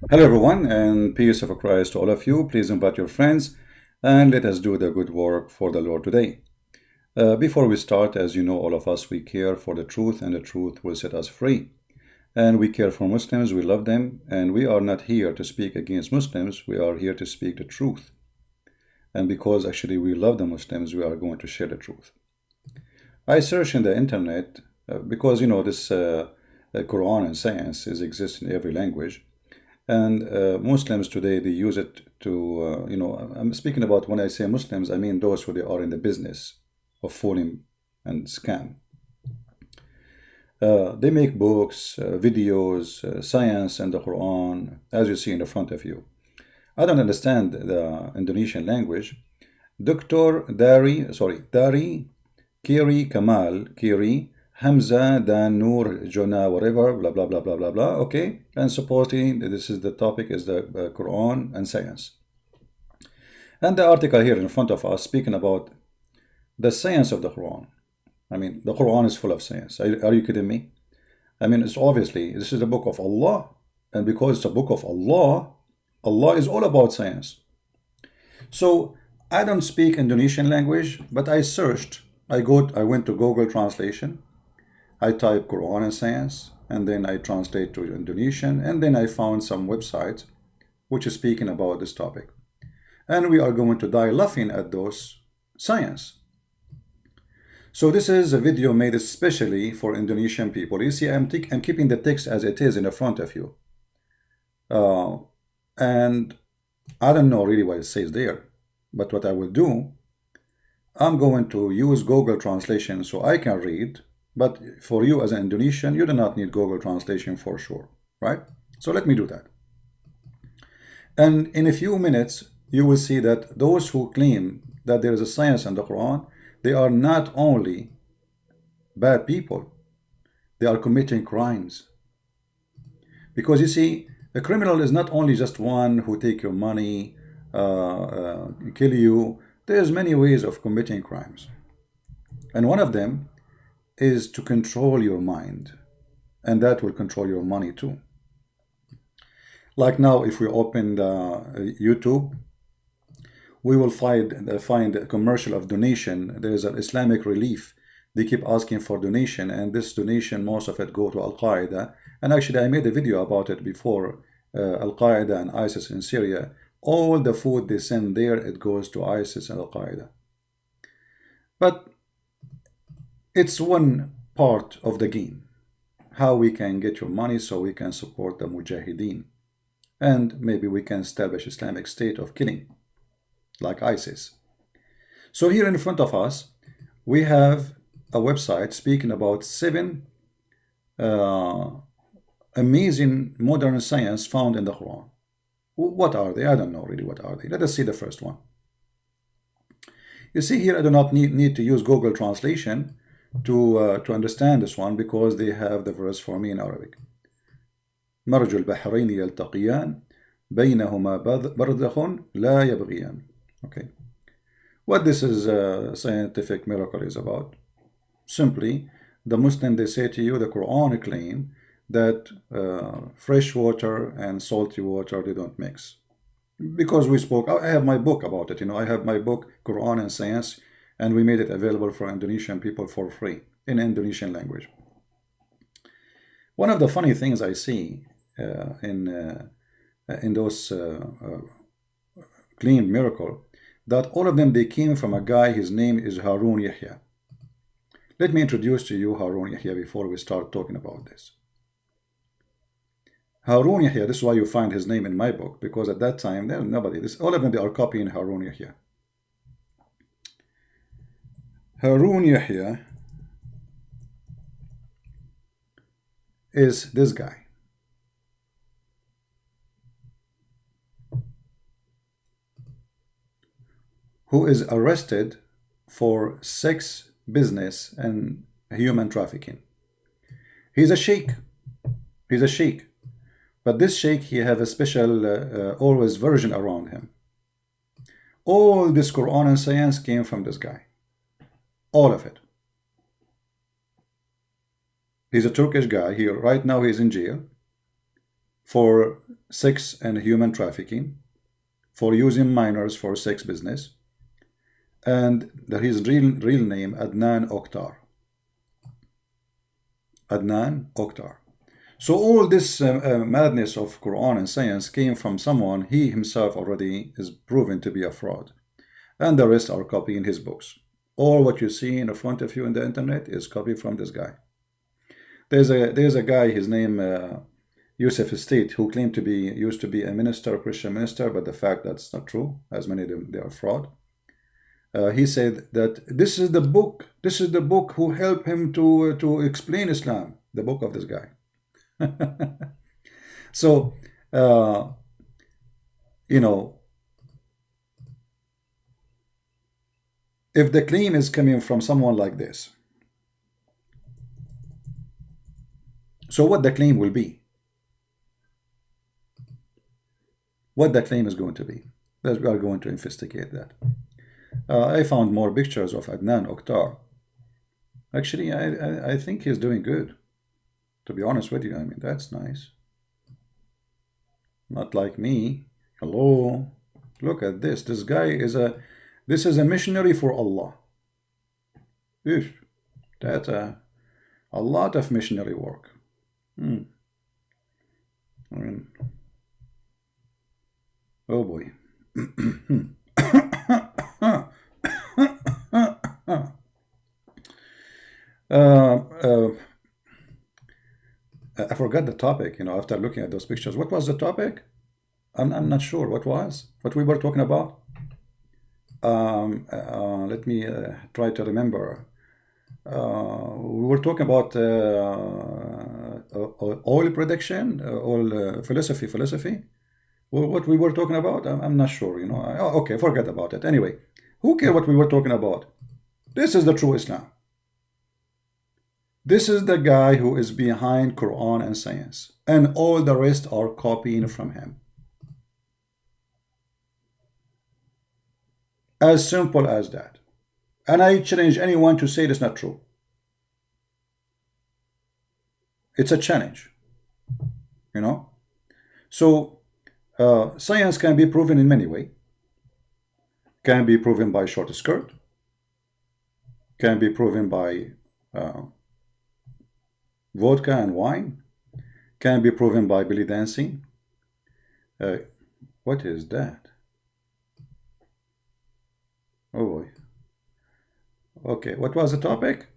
Hello, everyone, and peace of Christ to all of you. Please invite your friends and let us do the good work for the Lord today. Before we start, as you know, all of us, we care for the truth, and the truth will set us free. And we care for Muslims, we love them, and we are not here to speak against Muslims, we are here to speak the truth. And because actually we love the Muslims, we are going to share the truth. I searched in the internet because, you know, this Quran and science exists in every language. And Muslims today, they use it to, I'm speaking about when I say Muslims, I mean those who they are in the business of fooling and scam. They make books, videos, science and the Quran, as you see in the front of you. I don't understand the Indonesian language. Dari Kiri Kamal Kiri Hamza Dan Nur Jona whatever blah blah blah blah blah blah. Okay, and supposedly this is the topic is the Quran and science. And the article here in front of us speaking about the science of the Quran. I mean, the Quran is full of science. Are you kidding me? I mean, it's obviously this is the book of Allah, and because it's a book of Allah, Allah is all about science. So I don't speak Indonesian language, but I searched. I went to Google Translation. I type Quran and science, and then I translate to Indonesian, and then I found some websites which is speaking about this topic. And we are going to die laughing at those science. So this is a video made especially for Indonesian people. You see, I'm keeping the text as it is in the front of you. And I don't know really what it says there, but what I will do, I'm going to use Google Translation so I can read. But for you as an Indonesian, you do not need Google Translation for sure, right? So let me do that. And in a few minutes, you will see that those who claim that there is a science in the Quran, they are not only bad people, they are committing crimes. Because you see, a criminal is not only just one who take your money, kill you. There's many ways of committing crimes. And one of them is to control your mind, and that will control your money too. Like now, if we open YouTube, we will find a commercial of donation. There is an Islamic Relief. They keep asking for donation, and this donation, most of it go to Al-Qaeda. And actually, I made a video about it before. Al-Qaeda and ISIS in Syria. All the food they send there, it goes to ISIS and Al-Qaeda. But it's one part of the game, how we can get your money so we can support the Mujahideen. And maybe we can establish Islamic State of killing, like ISIS. So here in front of us, we have a website speaking about 7 amazing modern science found in the Quran. What are they? I don't know really what are they. Let us see the first one. You see here, I do not need to use Google Translation to understand this one, because they have the verse for me in Arabic. مرج البحرين يلتقيان بينهما برزخ لا يبغيان. Okay. What this is scientific miracle is about. Simply, the Muslim, they say to you, the Quran claim that fresh water and salty water, they don't mix. Because we spoke, I have my book about it, you know, I have my book, Quran and Science, and we made it available for Indonesian people for free in Indonesian language. One of the funny things I see in those claimed miracle, that all of them, they came from a guy, his name is Harun Yahya. Let me introduce to you Harun Yahya before we start talking about this. Harun Yahya, this is why you find his name in my book, because at that time, there was nobody. All of them, they are copying Harun Yahya. Harun Yahya is this guy. Who is arrested for sex business and human trafficking. He's a sheikh. He's a sheikh. But this sheikh, he have a special always version around him. All this Quran and science came from this guy. All of it. He's a Turkish guy. Right now he's in jail for sex and human trafficking, for using minors for sex business, and his real name Adnan Oktar. Adnan Oktar. So all this madness of Quran and science came from someone he himself already is proven to be a fraud, and the rest are copying his books. All what you see in front of you in the internet is copied from this guy. There's a guy, his name Yusuf State, who claimed to be used to be a minister, a Christian minister, but the fact that's not true, as many of them they are fraud. He said that this is the book who helped him to explain Islam, the book of this guy. So you know, if the claim is coming from someone like this, so what the claim will be, what the claim is going to be, we are going to investigate that. I found more pictures of Adnan Oktar. Actually, I think he's doing good, to be honest with you. I mean, that's nice. Not like me. Hello, look at this. This guy is this is a missionary for Allah. Oof, that's a lot of missionary work. I mean, oh boy. I forgot the topic, after looking at those pictures. What was the topic? I'm not sure what we were talking about. Let me try to remember. We were talking about oil prediction, oil philosophy. What we were talking about, I'm not sure. Okay, forget about it. Anyway, who cares what we were talking about? This is the true Islam. This is the guy who is behind Quran and science, and all the rest are copying from him. As simple as that. And I challenge anyone to say it's not true. It's a challenge. So science can be proven in many ways. Can be proven by short skirt. Can be proven by vodka and wine. Can be proven by belly dancing. What is that? Oh boy. Okay, what was the topic?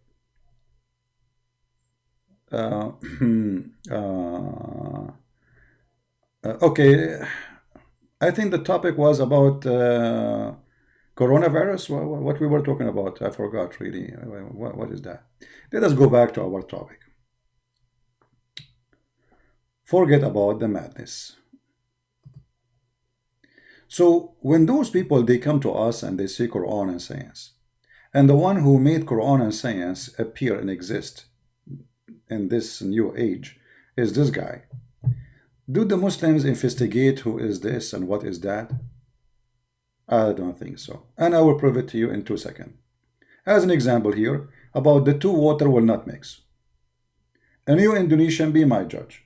Okay, I think the topic was about coronavirus. What we were talking about, I forgot really. What is that? Let us go back to our topic. Forget about the madness. So when those people, they come to us and they say Quran and science, and the one who made Quran and science appear and exist in this new age is this guy. Do the Muslims investigate who is this and what is that? I don't think so. And I will prove it to you in 2 seconds. As an example here, about the two water will not mix. And you Indonesian, be my judge.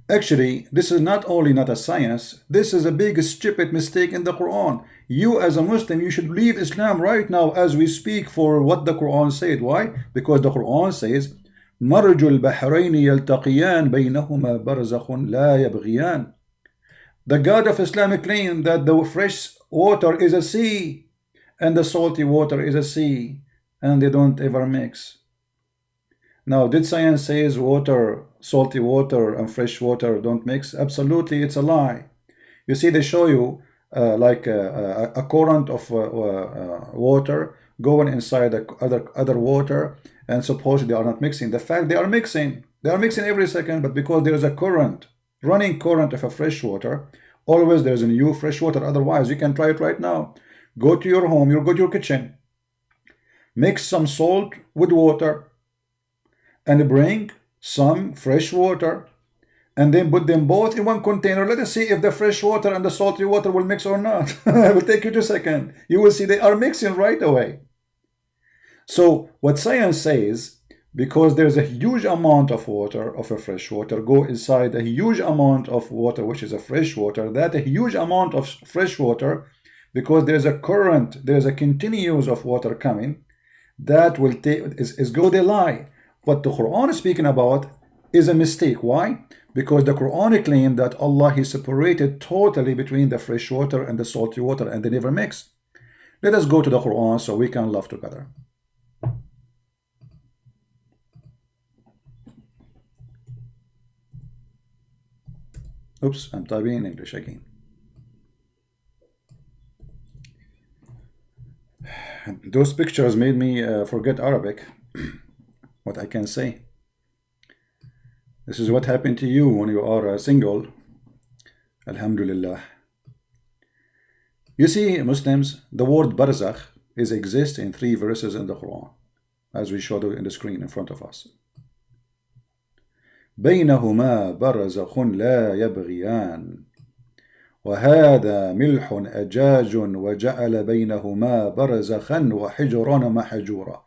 Actually, this is not only not a science, this is a big stupid mistake in the Quran. You as a Muslim, you should leave Islam right now as we speak for what the Quran said. Why? Because the Quran says, مَرْجُ الْبَحْرَيْنِ يَلْتَقِيَانْ بَيْنَهُمَا بَرْزَخٌ لَا يَبْغِيَانْ. The God of Islam claimed that the fresh water is a sea and the salty water is a sea, and they don't ever mix. Now, did science says water, salty water and fresh water don't mix? Absolutely, it's a lie. You see, they show you like a current of water going inside other water, and supposedly they are not mixing. The fact they are mixing every second, but because there is a current, running current of a fresh water, always there's a new fresh water. Otherwise, you can try it right now. Go to your home, you go to your kitchen, mix some salt with water, and bring some fresh water, and then put them both in one container. Let us see if the fresh water and the salty water will mix or not. It will take you 2 seconds. You will see they are mixing right away. So what science says, because there's a huge amount of water, of a fresh water, go inside a huge amount of water, which is a fresh water. That a huge amount of fresh water, because there's a current, there's a continuous of water coming, that will take is go they lie. What the Quran is speaking about is a mistake. Why? Because the Quran claimed that Allah, He separated totally between the fresh water and the salty water, and they never mix. Let us go to the Quran so we can laugh together. Oops, I'm typing in English again. Those pictures made me forget Arabic. What I can say. This is what happened to you when you are single. Alhamdulillah. You see, Muslims, the word barzakh exists in 3 verses in the Quran, as we showed in the screen in front of us. بينهما برزخ لا يبغيان وهذا ملح أجاج وجعل بينهما برزخا وحجرا محجورا.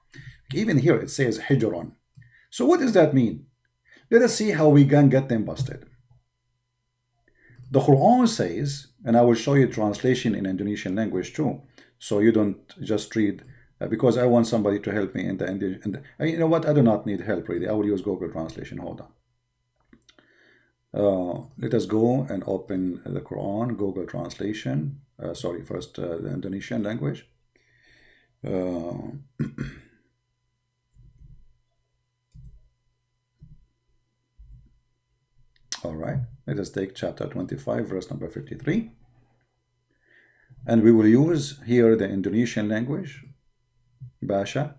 Even here it says حجرا. So what does that mean? Let us see how we can get them busted. The Quran says, and I will show you translation in Indonesian language too, so you don't just read, because I want somebody to help me in the you know what, I do not need help really. I will use Google Translation. Hold on. Let us go and open the Quran, Google Translation. Sorry, first the Indonesian language. All right, let us take chapter 25, verse number 53. And we will use here the Indonesian language, Basha.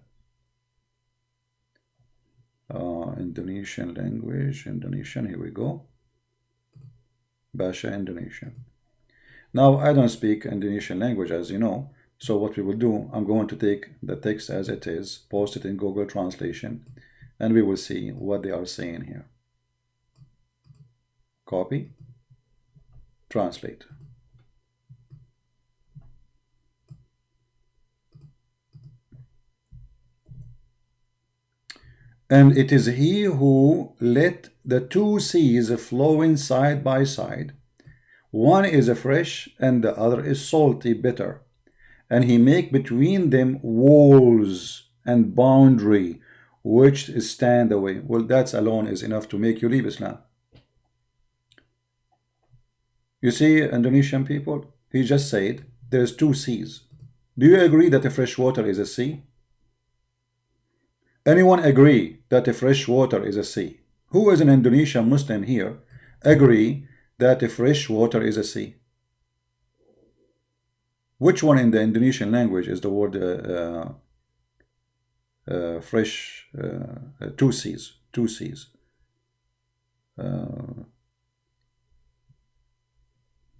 Indonesian language, Indonesian, here we go. Basha, Indonesian. Now, I don't speak Indonesian language, as you know. So what we will do, I'm going to take the text as it is, post it in Google Translation, and we will see what they are saying here. Copy, translate. And it is He who let the 2 seas flowing side by side. One is fresh and the other is salty, bitter. And He make between them walls and boundary, which stand away. Well, that alone is enough to make you leave Islam. You see, Indonesian people, he just said there's 2 seas. Do you agree that the fresh water is a sea? Anyone agree that the fresh water is a sea? Who is an Indonesian Muslim here agree that the fresh water is a sea? Which one in the Indonesian language is the word fresh? 2 seas. 2 seas.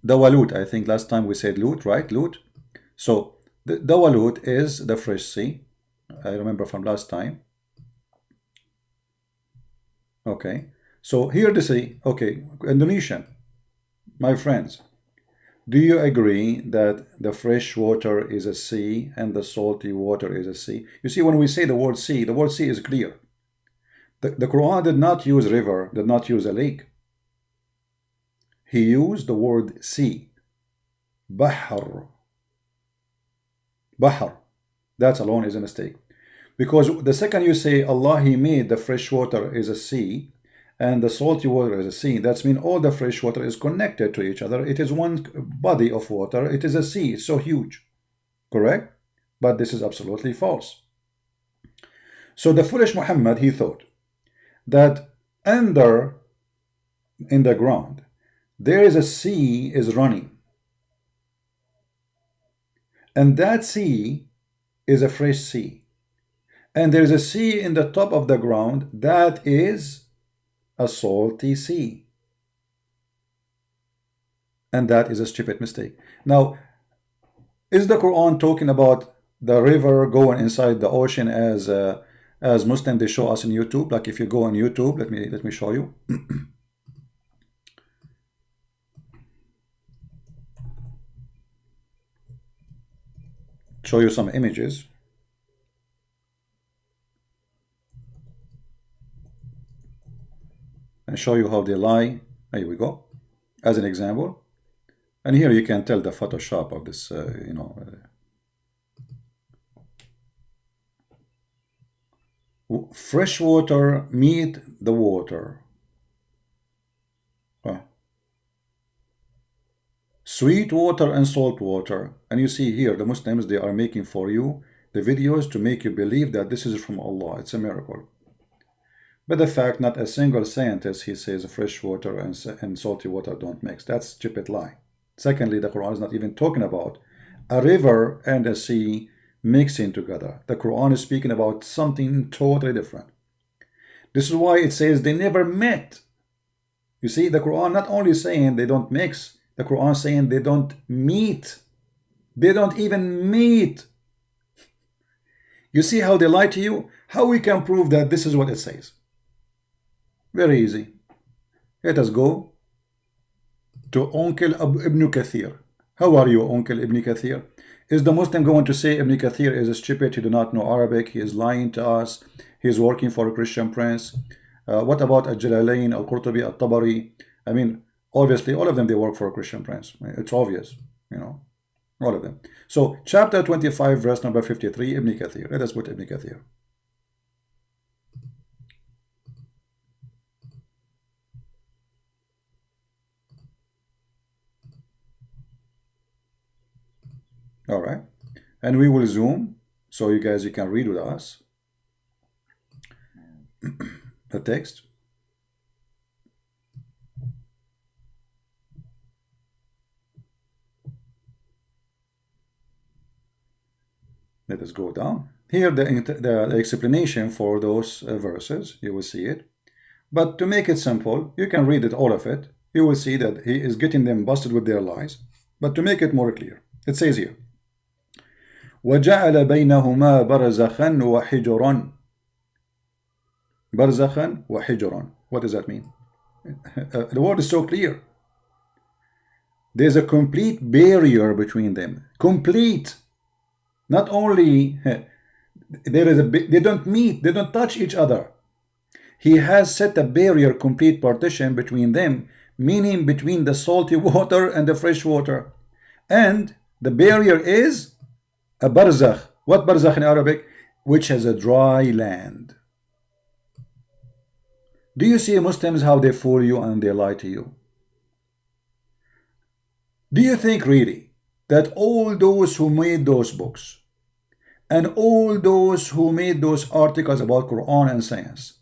Dawalut, I think last time we said Lut, right? Lut. So the Dawalut is the fresh sea. I remember from last time. Okay, so here they say, okay, Indonesian, my friends, do you agree that the fresh water is a sea and the salty water is a sea? You see, when we say the word sea is clear. The Quran did not use river, did not use a lake. He used the word sea. Bahr. Bahr. That alone is a mistake. Because the second you say Allah, He made the fresh water is a sea and the salty water is a sea, that means all the fresh water is connected to each other. It is one body of water. It is a sea. It's so huge. Correct? But this is absolutely false. So the foolish Muhammad, he thought that in the ground there is a sea is running, and that sea is a fresh sea. And there is a sea in the top of the ground that is a salty sea. And that is a stupid mistake. Now, is the Quran talking about the river going inside the ocean as Muslims they show us in YouTube? Like if you go on YouTube, let me show you. Show you some images. and show you how they lie. Here we go, as an example. And here you can tell the Photoshop of this, fresh water meet the water. Sweet water and salt water. And you see here, the Muslims, they are making for you the videos to make you believe that this is from Allah. It's a miracle. But the fact, not a single scientist, he says fresh water and salty water don't mix. That's stupid lie. Secondly, the Quran is not even talking about a river and a sea mixing together. The Quran is speaking about something totally different. This is why it says they never met. You see, the Quran not only saying they don't mix, the Quran saying they don't meet. They don't even meet. You see how they lie to you? How we can prove that this is what it says? Very easy. Let us go to Uncle Ibn Kathir. How are you, Uncle Ibn Kathir? Is the Muslim going to say Ibn Kathir is stupid, he do not know Arabic, he is lying to us, he is working for a Christian prince? What about Al-Jalalain, Al-Qurtubi, Al-Tabari? I mean, obviously, all of them, they work for a Christian prince. It's obvious, you know, all of them. So, chapter 25, verse number 53, Ibn Kathir. Let us put Ibn Kathir. All right. And we will zoom, so you guys, you can read with us the text. Let us go down. Here the explanation for those verses, you will see it. But to make it simple, you can read it, all of it. You will see that he is getting them busted with their lies. But to make it more clear, it says here, وَجَعَلَ بَيْنَهُمَا بَرْزَخًا وَحِجْرًا. بَرْزَخًا وَحِجْرًا. What does that mean? The word is so clear. There's a complete barrier between them. Complete. Not only there is they don't meet, they don't touch each other. He has set a barrier, complete partition between them, meaning between the salty water and the fresh water. And the barrier is a barzakh. What barzakh in Arabic? Which has a dry land. Do you see Muslims how they fool you and they lie to you? Do you think really that all those who made those books and all those who made those articles about Quran and science,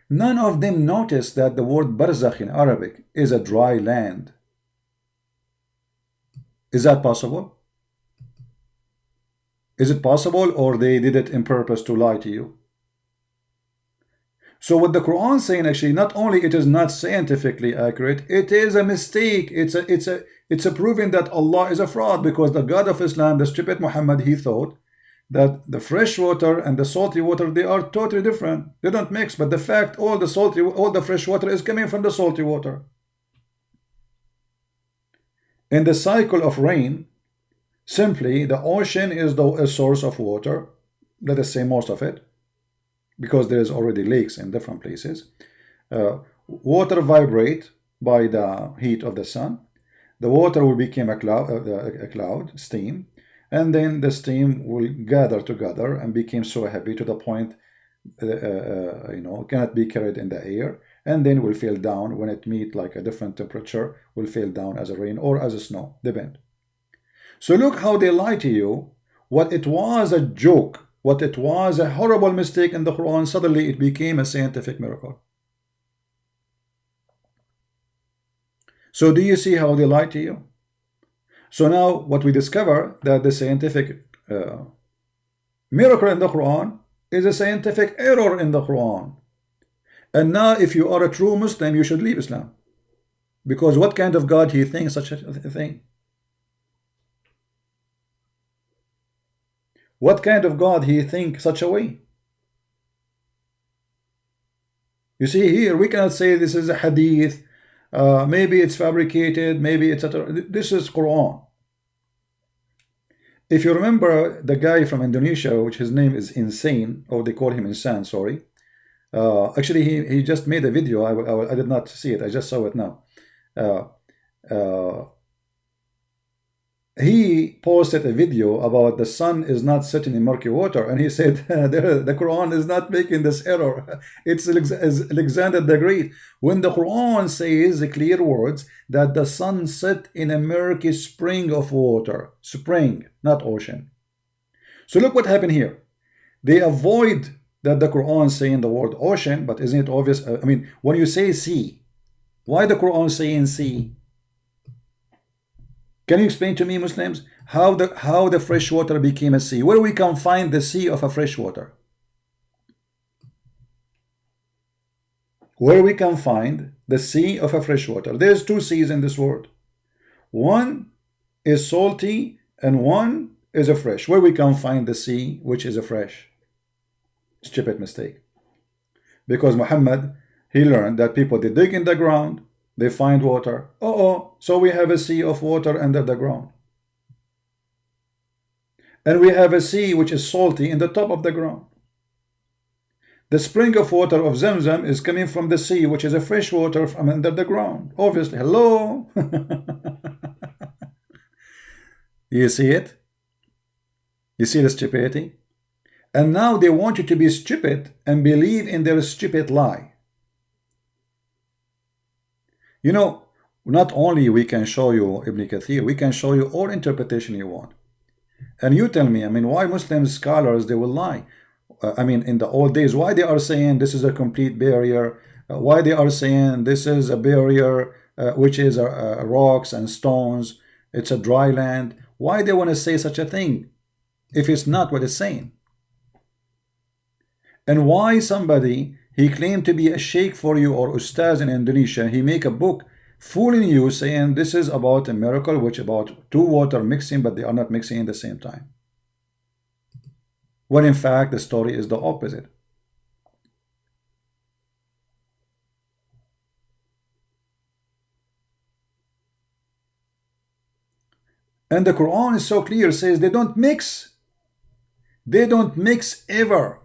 none of them noticed that the word barzakh in Arabic is a dry land? Is that possible? Is it possible, or they did it in purpose to lie to you? So what the Quran is saying, actually, not only it is not scientifically accurate, it is a mistake. It's a proving that Allah is a fraud, because the God of Islam, the stupid Muhammad, he thought that the fresh water and the salty water, they are totally different. They don't mix. But the fact, all the fresh water is coming from the salty water. In the cycle of rain, simply the ocean is a source of water. Let us say most of it, because there is already lakes in different places. Water vibrate by the heat of the sun. The water will become a cloud, steam, and then the steam will gather together and become so heavy to the point cannot be carried in the air, and then will fall down when it meet like a different temperature, will fall down as a rain or as a snow, depend. So look how they lie to you. What it was a joke, what it was a horrible mistake in the Quran, suddenly it became a scientific miracle. So do you see how they lie to you? So now what we discover, that the scientific miracle in the Quran is a scientific error in the Quran. And now if you are a true Muslim, you should leave Islam. Because what kind of God he thinks such a thing? What kind of God he thinks such a way? You see here, we cannot say this is a hadith, maybe it's fabricated, maybe etc. This is Quran. If you remember the guy from Indonesia, which his name is Insane, or they call him Insan, sorry. Actually, he just made a video. I did not see it. I just saw it now. Uh, uh, he posted a video about the sun is not setting in murky water, and he said the Quran is not making this error. It's Alexander the Great. When the Quran says the clear words that the sun set in a murky spring of water, spring, not ocean. So look what happened here. They avoid that the Quran saying the word ocean, but isn't it obvious? I mean, when you say sea, why the Quran saying sea? Can you explain to me, Muslims, how the fresh water became a sea? Where we can find the sea of a fresh water? Where we can find the sea of a fresh water? There's two seas in this world. One is salty and one is a fresh. Where we can find the sea which is a fresh? Stupid mistake. Because Muhammad, he learned that people, they dig in the ground, they find water. So we have a sea of water under the ground. And we have a sea which is salty in the top of the ground. The spring of water of Zamzam is coming from the sea, which is a fresh water from under the ground. Obviously, hello? You see it? You see the stupidity? And now they want you to be stupid and believe in their stupid lie. You know, not only we can show you Ibn Kathir, we can show you all interpretation you want. And you tell me, I mean, why Muslim scholars, they will lie? I mean, in the old days, why they are saying this is a complete barrier? Why they are saying this is a barrier, which is rocks and stones, it's a dry land? Why they want to say such a thing if it's not what it's saying? And why somebody, he claimed to be a sheikh for you or ustaz in Indonesia, he make a book fooling you saying this is about a miracle, which about two water mixing, but they are not mixing at the same time. When in fact the story is the opposite. And the Quran is so clear, says they don't mix. They don't mix ever.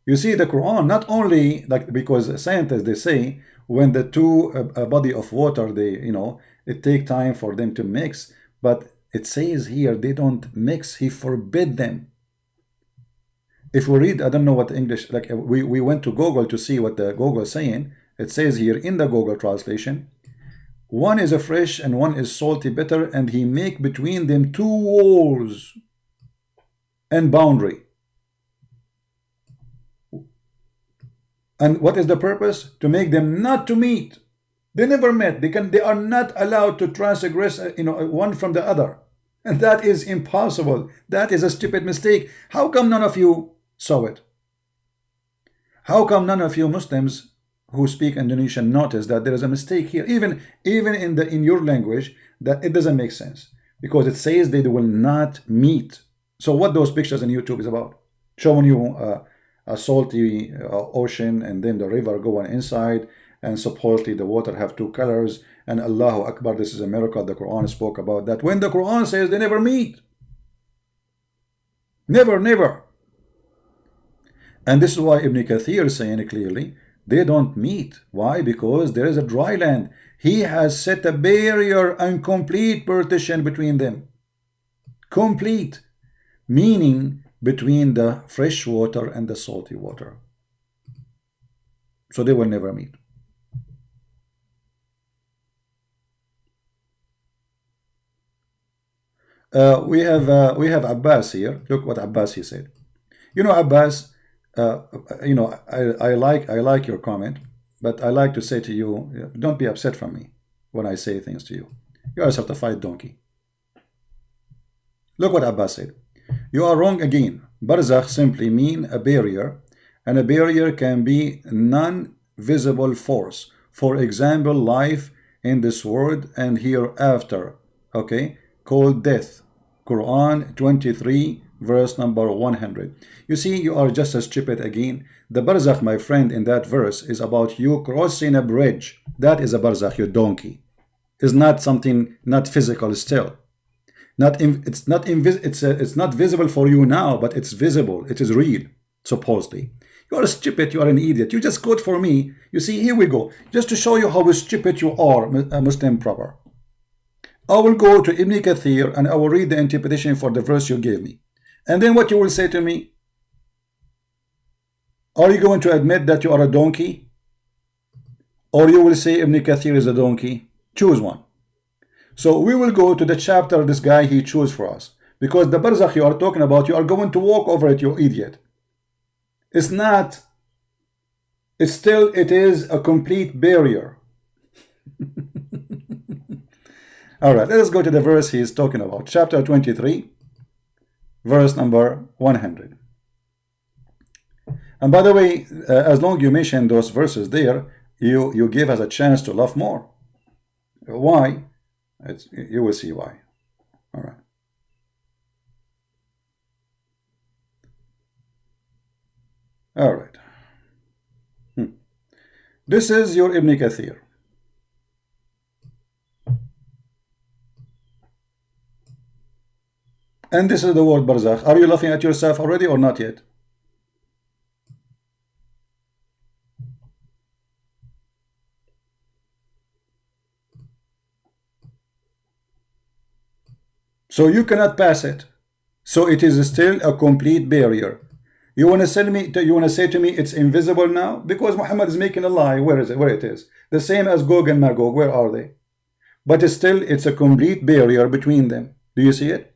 You see, the Quran, not only like, because scientists, they say when the two body of water, they, you know, it take time for them to mix, but it says here they don't mix. He forbid them. If we read, I don't know what English, like we went to Google to see what the Google is saying. It says here in the Google translation, one is a fresh and one is salty bitter, and he make between them two walls and boundary. And what is the purpose? To make them not to meet. They never met. They are not allowed to transgress, you know, one from the other. And that is impossible. That is a stupid mistake. How come none of you saw it? How come none of you Muslims who speak Indonesian notice that there is a mistake here? Even in your language, that it doesn't make sense. Because it says they will not meet. So what those pictures on YouTube is about? Showing you a salty ocean, and then the river going inside, and supposedly the water have two colors, and Allahu Akbar, this is a miracle. The Quran spoke about that, when the Quran says they never meet. Never. And this is why Ibn Kathir is saying clearly, they don't meet. Why? Because there is a dry land. He has set a barrier and complete partition between them. Complete. Meaning between the fresh water and the salty water. So they will never meet. We have Abbas here. Look what Abbas he said. You know, Abbas, you know, I like your comment, but I like to say to you, don't be upset from me when I say things to you. You are a certified donkey. Look what Abbas said. You are wrong again. Barzakh simply mean a barrier, and a barrier can be non-visible force. For example, life in this world and hereafter, okay, called death. Quran 23 verse number 100. You see, you are just as stupid again. The barzakh, my friend, in that verse is about you crossing a bridge. That is a barzakh, you donkey. It's not something, not physical still. It's not visible for you now, but it's visible. It is real. supposedly. You are stupid, you are an idiot. You just quote for me. You see, here we go. Just to show you how stupid you are, Muslim proper. I will go to Ibn Kathir and I will read the interpretation for the verse you gave me. And then what you will say to me? Are you going to admit that you are a donkey? Or you will say Ibn Kathir is a donkey? Choose one. So we will go to the chapter this guy he chose for us. Because the barzakh you are talking about, you are going to walk over it, you idiot. It's not. It's still, it is a complete barrier. All right, let us go to the verse he is talking about. Chapter 23, verse number 100. And by the way, as long as you mention those verses there, you give us a chance to laugh more. Why? You will see why. All right. All right. This is your Ibn Kathir. And this is the word barzakh. Are you laughing at yourself already or not yet? So you cannot pass it. So it is still a complete barrier. You want to say to me it's invisible now? Because Muhammad is making a lie. Where is it? Where it is? The same as Gog and Magog. Where are they? But still it's a complete barrier between them. Do you see it?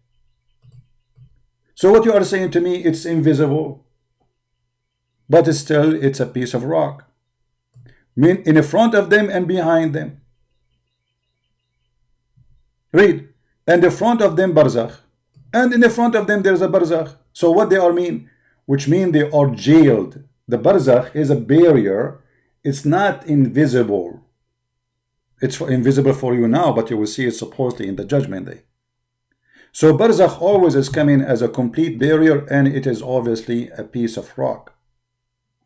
So what you are saying to me, it's invisible. But still it's a piece of rock. In front of them and behind them. Read. And in front of them barzakh. And in the front of them there's a barzakh. So what they are mean? Which mean they are jailed. The barzakh is a barrier. It's not invisible. It's invisible for you now, but you will see it supposedly in the judgment day. So barzakh always is coming as a complete barrier, and it is obviously a piece of rock.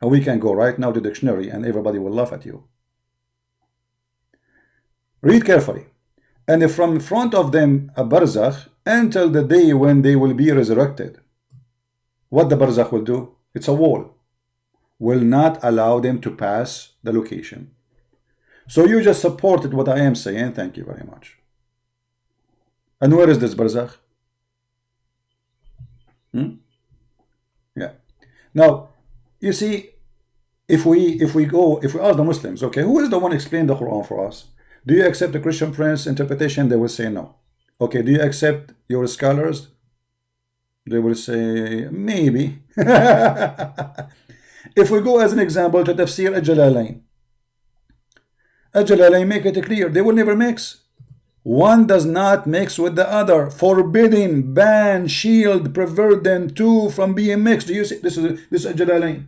And we can go right now to the dictionary and everybody will laugh at you. Read carefully. And from front of them a barzakh until the day when they will be resurrected. What the barzakh will do? It's a wall. Will not allow them to pass the location. So you just supported what I am saying. Thank you very much. And where is this barzakh? Yeah. Now, you see, if we ask the Muslims, okay, who is the one explaining the Quran for us? Do you accept the Christian Prince interpretation? They will say no. Okay, do you accept your scholars? They will say maybe. If we go as an example to Tafsir Al-Jalalain, Al-Jalalain make it clear, they will never mix. One does not mix with the other. Forbidden, ban, shield, prevent them two from being mixed. Do you see? This is Al-Jalalain.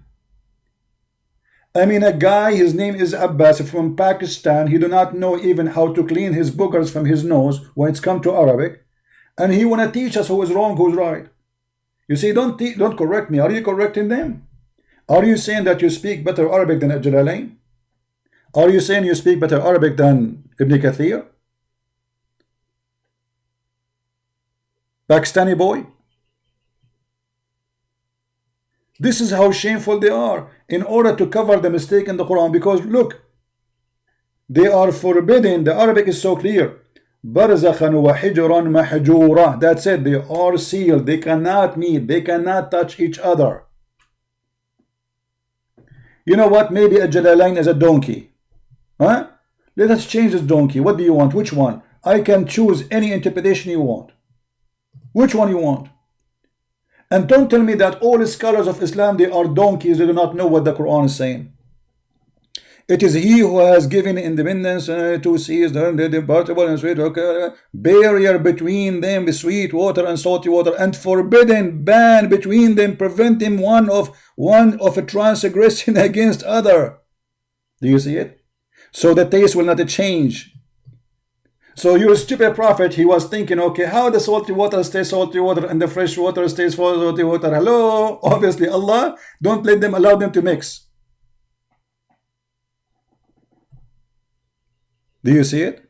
I mean, a guy, his name is Abbas from Pakistan. He do not know even how to clean his boogers from his nose when it's come to Arabic. And he want to teach us who is wrong, who's right. You see, don't correct me. Are you correcting them? Are you saying that you speak better Arabic than Al-Jalalain? Are you saying you speak better Arabic than Ibn Kathir? Pakistani boy? This is how shameful they are in order to cover the mistake in the Quran. Because look, they are forbidden. The Arabic is so clear. Barzakhan wa hijran mahjura. That's it. They are sealed. They cannot meet. They cannot touch each other. You know what? Maybe a Jalalain is a donkey. Huh? Let us change this donkey. What do you want? Which one? I can choose any interpretation you want. Which one you want? And don't tell me that all scholars of Islam, they are donkeys. They do not know what the Quran is saying. It is he who has given independence to seas, the departable and sweet barrier between them, sweet water and salty water, and forbidden, ban between them, preventing one of a transgression against other. Do you see it? So the taste will not change. So your stupid prophet, he was thinking, okay, how the salty water stays salty water and the fresh water stays salty water? Hello? Obviously, Allah, don't let them allow them to mix. Do you see it?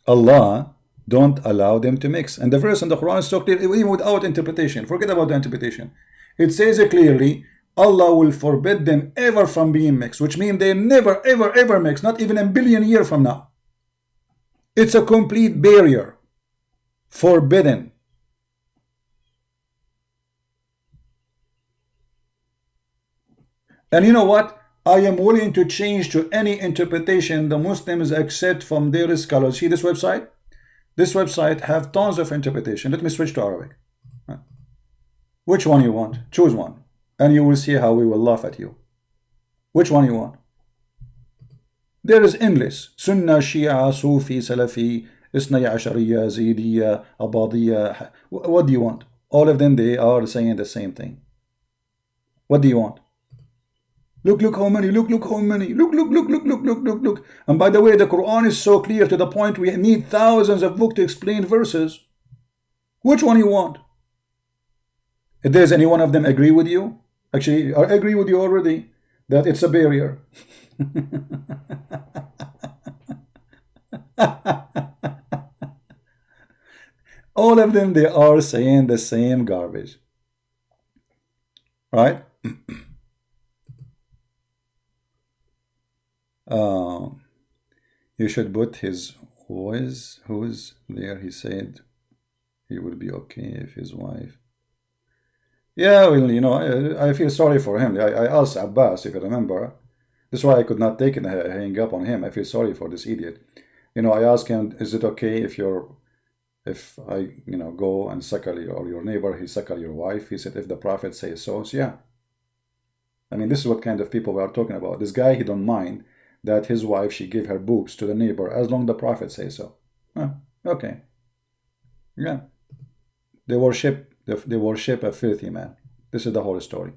Allah don't allow them to mix. And the verse in the Quran is so clear, even without interpretation. Forget about the interpretation. It says clearly, Allah will forbid them ever from being mixed, which means they never, ever, ever mix, not even a billion years from now. It's a complete barrier. Forbidden. And you know what? I am willing to change to any interpretation the Muslims accept from their scholars. See this website? This website have tons of interpretation. Let me switch to Arabic. Which one you want? Choose one. And you will see how we will laugh at you. Which one you want? There is endless. Sunnah, Shia, Sufi, Salafi, Isnai Ashariya, Zaydiya, Abadiya. What do you want? All of them, they are saying the same thing. What do you want? Look how many, look how many, look. And by the way, the Quran is so clear to the point we need thousands of books to explain verses. Which one you want? If there's any one of them agree with you, actually, I agree with you already that it's a barrier. All of them, they are saying the same garbage. Right? You should put his voice, who's there, he said he will be okay if his wife. Yeah, well, you know, I feel sorry for him. I asked Abbas, if you remember. That's why I could not take it and hang up on him. I feel sorry for this idiot. You know, I asked him, is it okay if I, you know, go and suckle your neighbor, he suckle your wife? He said, if the Prophet says so, yeah. I mean, this is what kind of people we are talking about. This guy, he don't mind that his wife, she give her boobs to the neighbor as long as the Prophet says so. Okay. Yeah. They worship a filthy man. This is the whole story.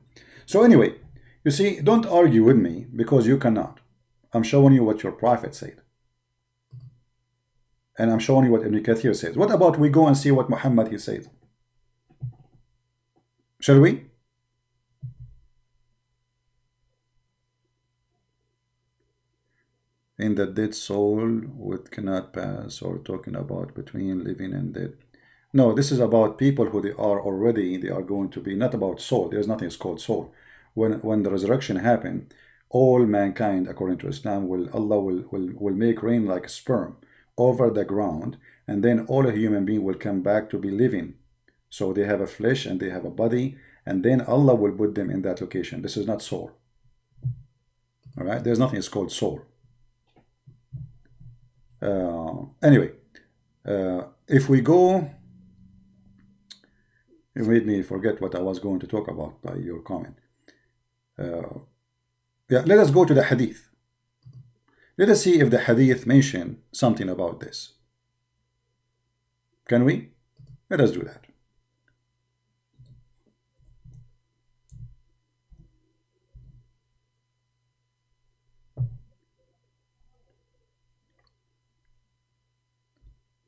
So anyway, you see, don't argue with me because you cannot. I'm showing you what your Prophet said. And I'm showing you what Ibn Kathir says. What about we go and see what Muhammad he said? Shall we? In the dead soul, what cannot pass, or talking about between living and dead. No, this is about people who they are going to be, not about soul. There's nothing called soul. When the resurrection happen, all mankind, according to Islam, Allah will make rain like sperm over the ground, and then all a human being will come back to be living. So they have a flesh and they have a body, and then Allah will put them in that location. This is not soul. All right, there's nothing called soul. Anyway, if we go, you made me forget what I was going to talk about by your comment. Yeah, let us go to the hadith. Let us see if the hadith mention something about this. Can we? Let us do that.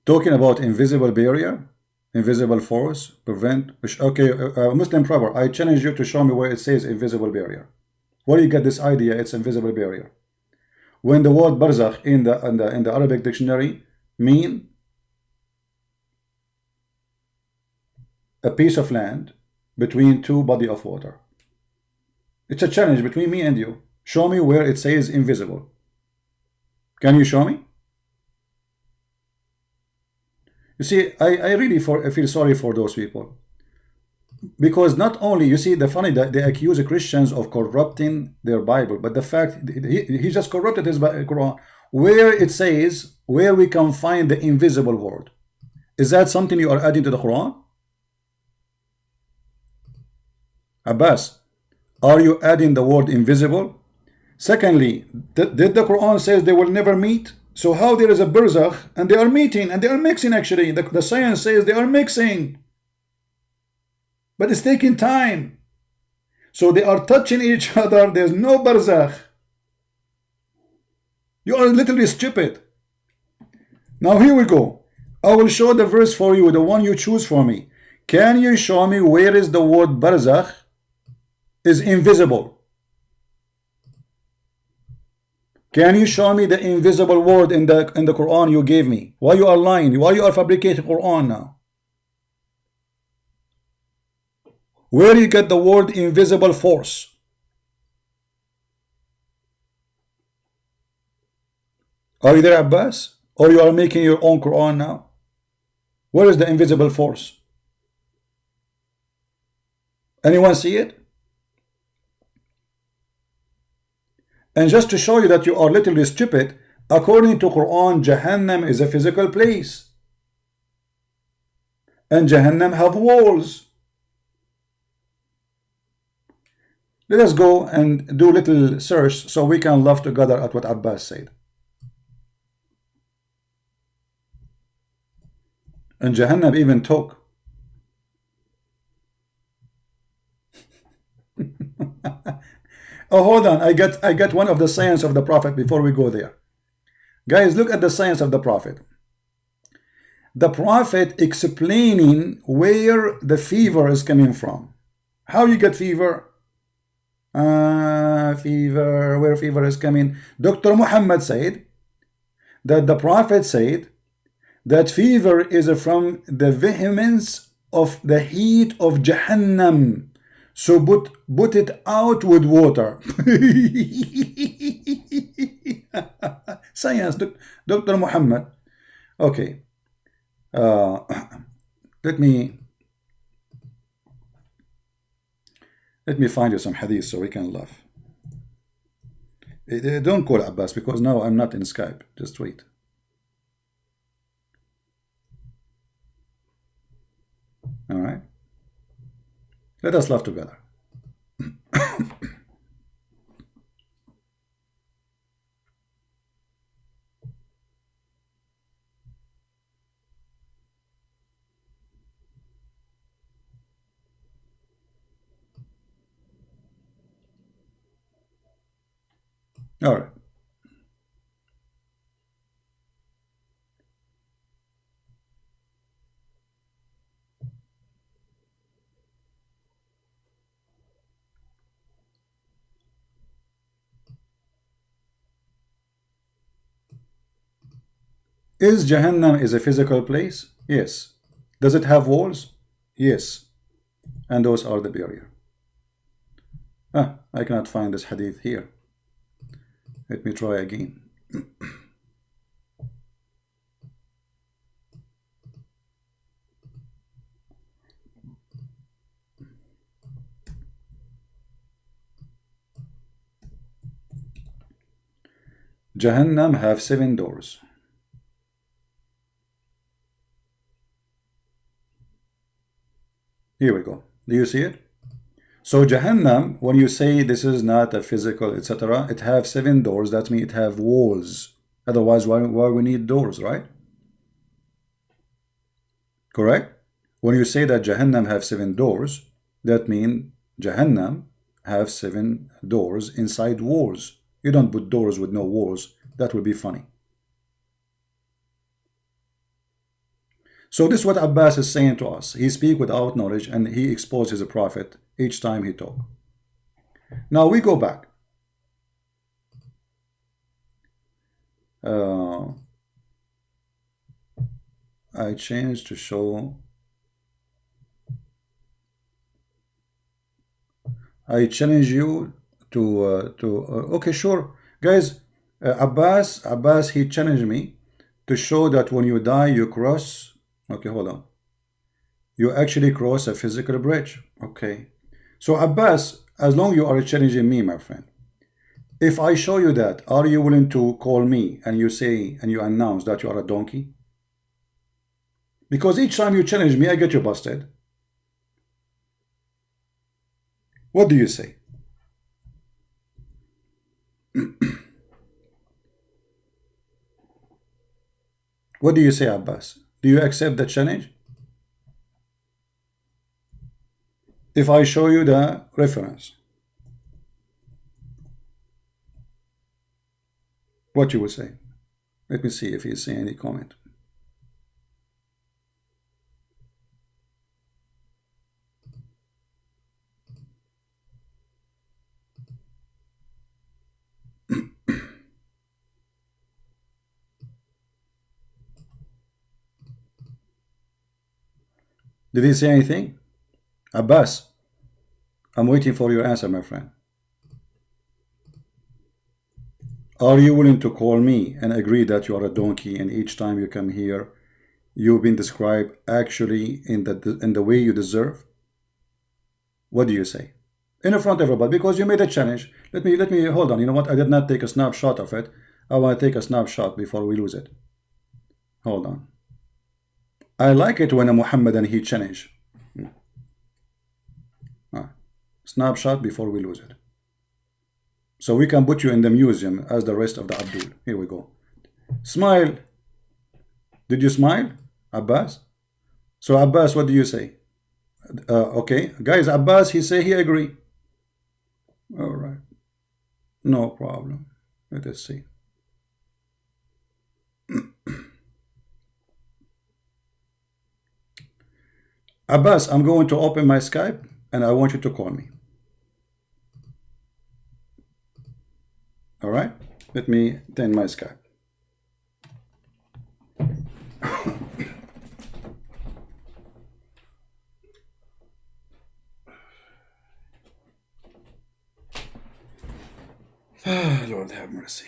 Talking about invisible barrier, invisible force, prevent. Okay, Muslim proper, I challenge you to show me where it says invisible barrier. Where you get this idea it's invisible barrier? When the word barzakh in the Arabic dictionary mean a piece of land between two bodies of water. It's a challenge between me and you. Show me where it says invisible. Can you show me? You see, I really feel sorry for those people. Because not only, you see, the funny that they accuse Christians of corrupting their Bible, but the fact he just corrupted his Quran. Where it says, where we can find the invisible word. Is that something you are adding to the Quran? Abbas, are you adding the word invisible? Secondly, did the Quran says they will never meet? So how there is a barzakh and they are meeting and they are mixing actually. The science says they are mixing. But it's taking time. So they are touching each other. There's no barzakh. You are literally stupid. Now here we go. I will show the verse for you, the one you choose for me. Can you show me where is the word barzakh is invisible? Can you show me the invisible word in the Quran you gave me? Why you are lying? Why you are fabricating Quran now? Where you get the word invisible force? Are you there, Abbas? Or you are making your own Quran now? Where is the invisible force? Anyone see it? And just to show you that you are literally stupid, according to Quran, Jahannam is a physical place. And Jahannam have walls. Let us go and do a little search so we can laugh together at what Abbas said. And Jahannam even talk. Oh, hold on. I get one of the sayings of the Prophet before we go there. Guys, look at the sayings of the Prophet. The Prophet explaining where the fever is coming from. How you get fever? Fever, where fever is coming. Dr. Muhammad said that the Prophet said that fever is from the vehemence of the heat of Jahannam. So put it out with water. Science, Dr. Muhammad. Okay. Let me find you some hadith so we can laugh. Don't call Abbas because now I'm not in Skype. Just wait. All right. Let us laugh together. All right. Is Jahannam is a physical place? Yes. Does it have walls? Yes. And those are the barrier. I cannot find this hadith here. Let me try again. Jahannam have 7 doors. Here we go. Do you see it? So Jahannam, when you say this is not a physical, etc., it have 7 doors. That means it have walls. Otherwise, why we need doors, right? Correct? When you say that Jahannam have 7 doors, that means Jahannam have 7 doors inside walls. You don't put doors with no walls. That would be funny. So this is what Abbas is saying to us. He speaks without knowledge and he exposes a prophet each time he talks. Now we go back. I changed to show. I challenge you to okay, sure, guys. Abbas, he challenged me to show that when you die, you cross. Okay, hold on. You actually cross a physical bridge. Okay. So Abbas, as long you are challenging me, my friend, if I show you that, are you willing to call me and you say and you announce that you are a donkey? Because each time you challenge me, I get you busted. What do you say? What do you say, Abbas? Do you accept the challenge? If I show you the reference, what you will say? Let me see if you see any comment. Did he say anything? Abbas, I'm waiting for your answer, my friend. Are you willing to call me and agree that you are a donkey, and each time you come here, you've been described actually in the way you deserve? What do you say? In front of everybody, because you made a challenge. Let me hold on. You know what? I did not take a snapshot of it. I want to take a snapshot before we lose it. Hold on. I like it when a Muhammadan he challenge. Snapshot before we lose it. So we can put you in the museum as the rest of the Abdul. Here we go. Smile. Did you smile, Abbas? So Abbas, what do you say? Okay, guys, Abbas, he say he agree. All right, no problem. Let us see. Abbas, I'm going to open my Skype and I want you to call me. All right, let me turn my Skype. Lord have mercy.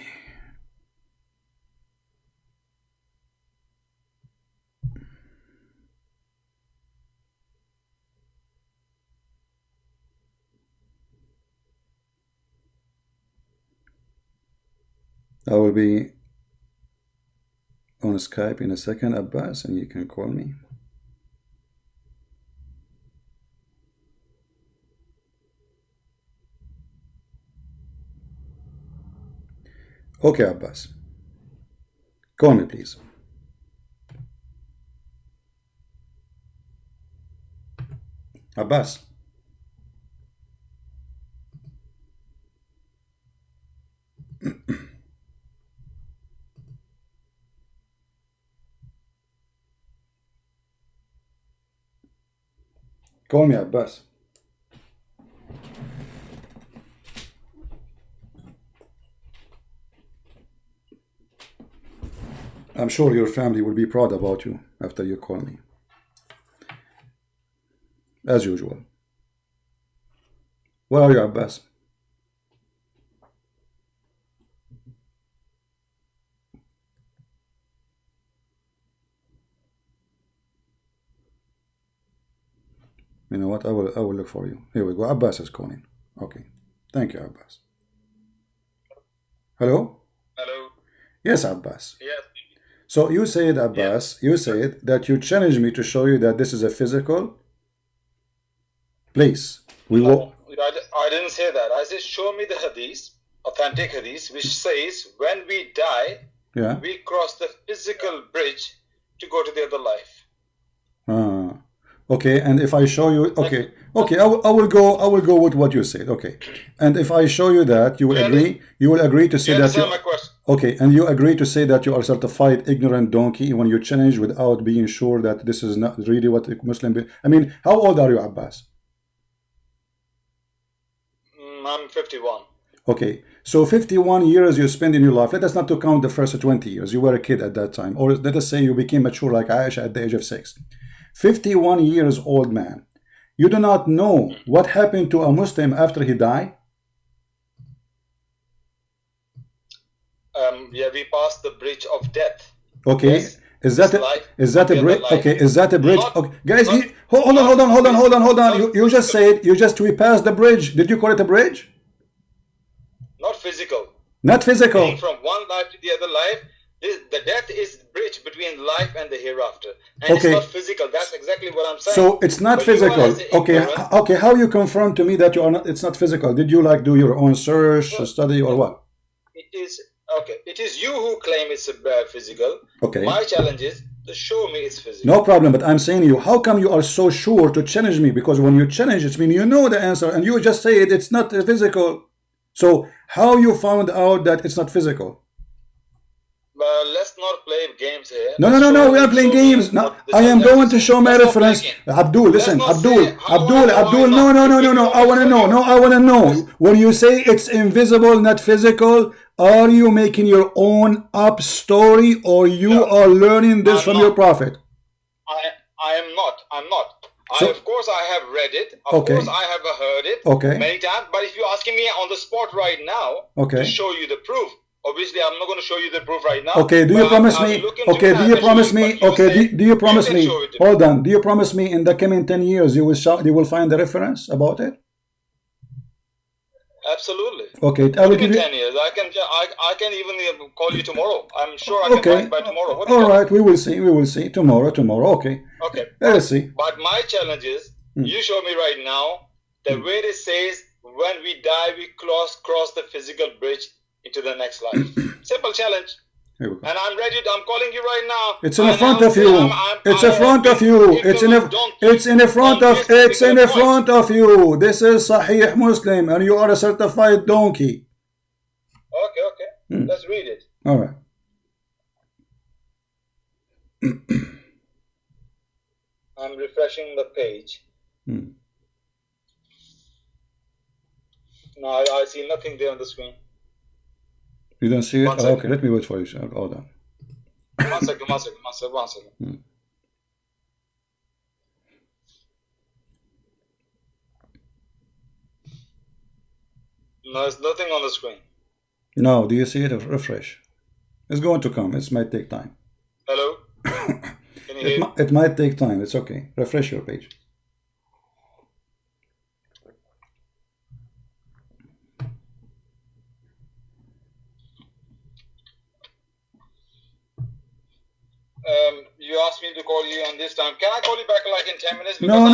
I will be on Skype in a second, Abbas, and you can call me. Okay, Abbas. Call me, please. Abbas. Call me, Abbas. I'm sure your family will be proud about you after you call me. As usual. Where are you, Abbas? You know what? I will look for you. Here we go. Abbas is calling. Okay. Thank you, Abbas. Hello? Hello. Yes, Abbas. Yes. So you said, Abbas, you said that you challenged me to show you that this is a physical place. No, I didn't say that. I said, show me the hadith, authentic hadith, which says when we die, we cross the physical bridge to go to the other life. Okay, and if I show you, okay, I will go with what you said. Okay, and if I show you that, you will agree. You will agree to say that you. My question? Okay, and you agree to say that you are certified ignorant donkey when you challenge without being sure that this is not really what a Muslim. I mean, how old are you, Abbas? I'm 51. Okay, so 51 years you spend in your life. Let us not to count the first 20 years. You were a kid at that time, or let us say you became mature like Aisha at the age of 6. 51 years old man. You do not know what happened to a Muslim after he died? Yeah, we passed the bridge of death. Okay, yes. Is that a bridge? Okay, is that a bridge? Okay, guys, hold on. You just said we passed the bridge. Did you call it a bridge? Not physical. Not physical. Being from one life to the other life. The death is the bridge between life and the hereafter, and it's not physical. That's exactly what I'm saying. So it's not physical. Okay. How you confirm to me that you are not? It's not physical. Did you like do your own search, study, or what? It is okay. It is you who claim it's physical. Okay. My challenge is to show me it's physical. No problem. But I'm saying you. How come you are so sure to challenge me? Because when you challenge, it means you know the answer, and you just say it's not physical. So how you found out that it's not physical? Let's not play games here. No. We are playing games. No, I am going to show my reference. Abdul, listen. Abdul. No. I want to know. No, I want to know. When you say it's invisible, not physical, are you making your own up story, or you are learning this from your prophet? I am not. I'm not. Of course, I have read it. Of course, I have heard it many times. But if you're asking me on the spot right now to show you the proof, obviously, I'm not going to show you the proof right now. Okay, do you promise me? Okay, do you promise me? Okay, do you promise me? Hold on. Do you promise me in the coming 10 years you will find the reference about it? Absolutely. Okay, I will give you 10 years. I can even call you tomorrow. I'm sure I can find by tomorrow. All right, we will see. We will see tomorrow. Okay. Okay. Let's see. But my challenge is, you show me right now the way it says when we die we cross the physical bridge into the next life. Simple challenge. And I'm ready. I'm calling you right now. It's in front of you. It's in front of you. It's in front of you. This is Sahih Muslim, and you are a certified donkey. Okay. Let's read it. All right. I'm refreshing the page. No, I see nothing there on the screen. You don't see it? Oh, okay, let me wait for you. Hold on. One second. No, there's nothing on the screen. No, do you see it? Refresh. It's going to come. It might take time. Hello? Can you hear? It might take time. It's okay. Refresh your page. You asked me to call you on this time. Can I call you back like in 10 minutes? No.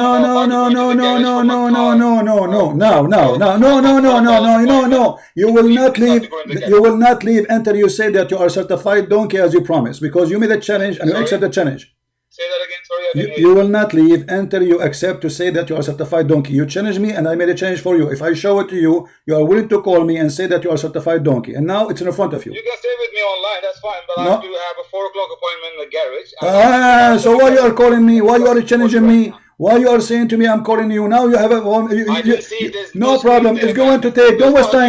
You will not leave. You will not leave until you say that you are a certified donkey as you promised, because you made a challenge and you accept the challenge. Say that again. Sorry, I didn't you will not leave until you accept to say that you are a certified donkey. You challenged me and I made a challenge for you. If I show it to you, you are willing to call me and say that you are a certified donkey. And now it's in front of you. You can stay with me online, that's fine, but I do have a 4 o'clock appointment in the garage. So why you are calling me? Why you are challenging me? Why you are saying to me I'm calling you? Now you have a no problem. It's going to take. Don't waste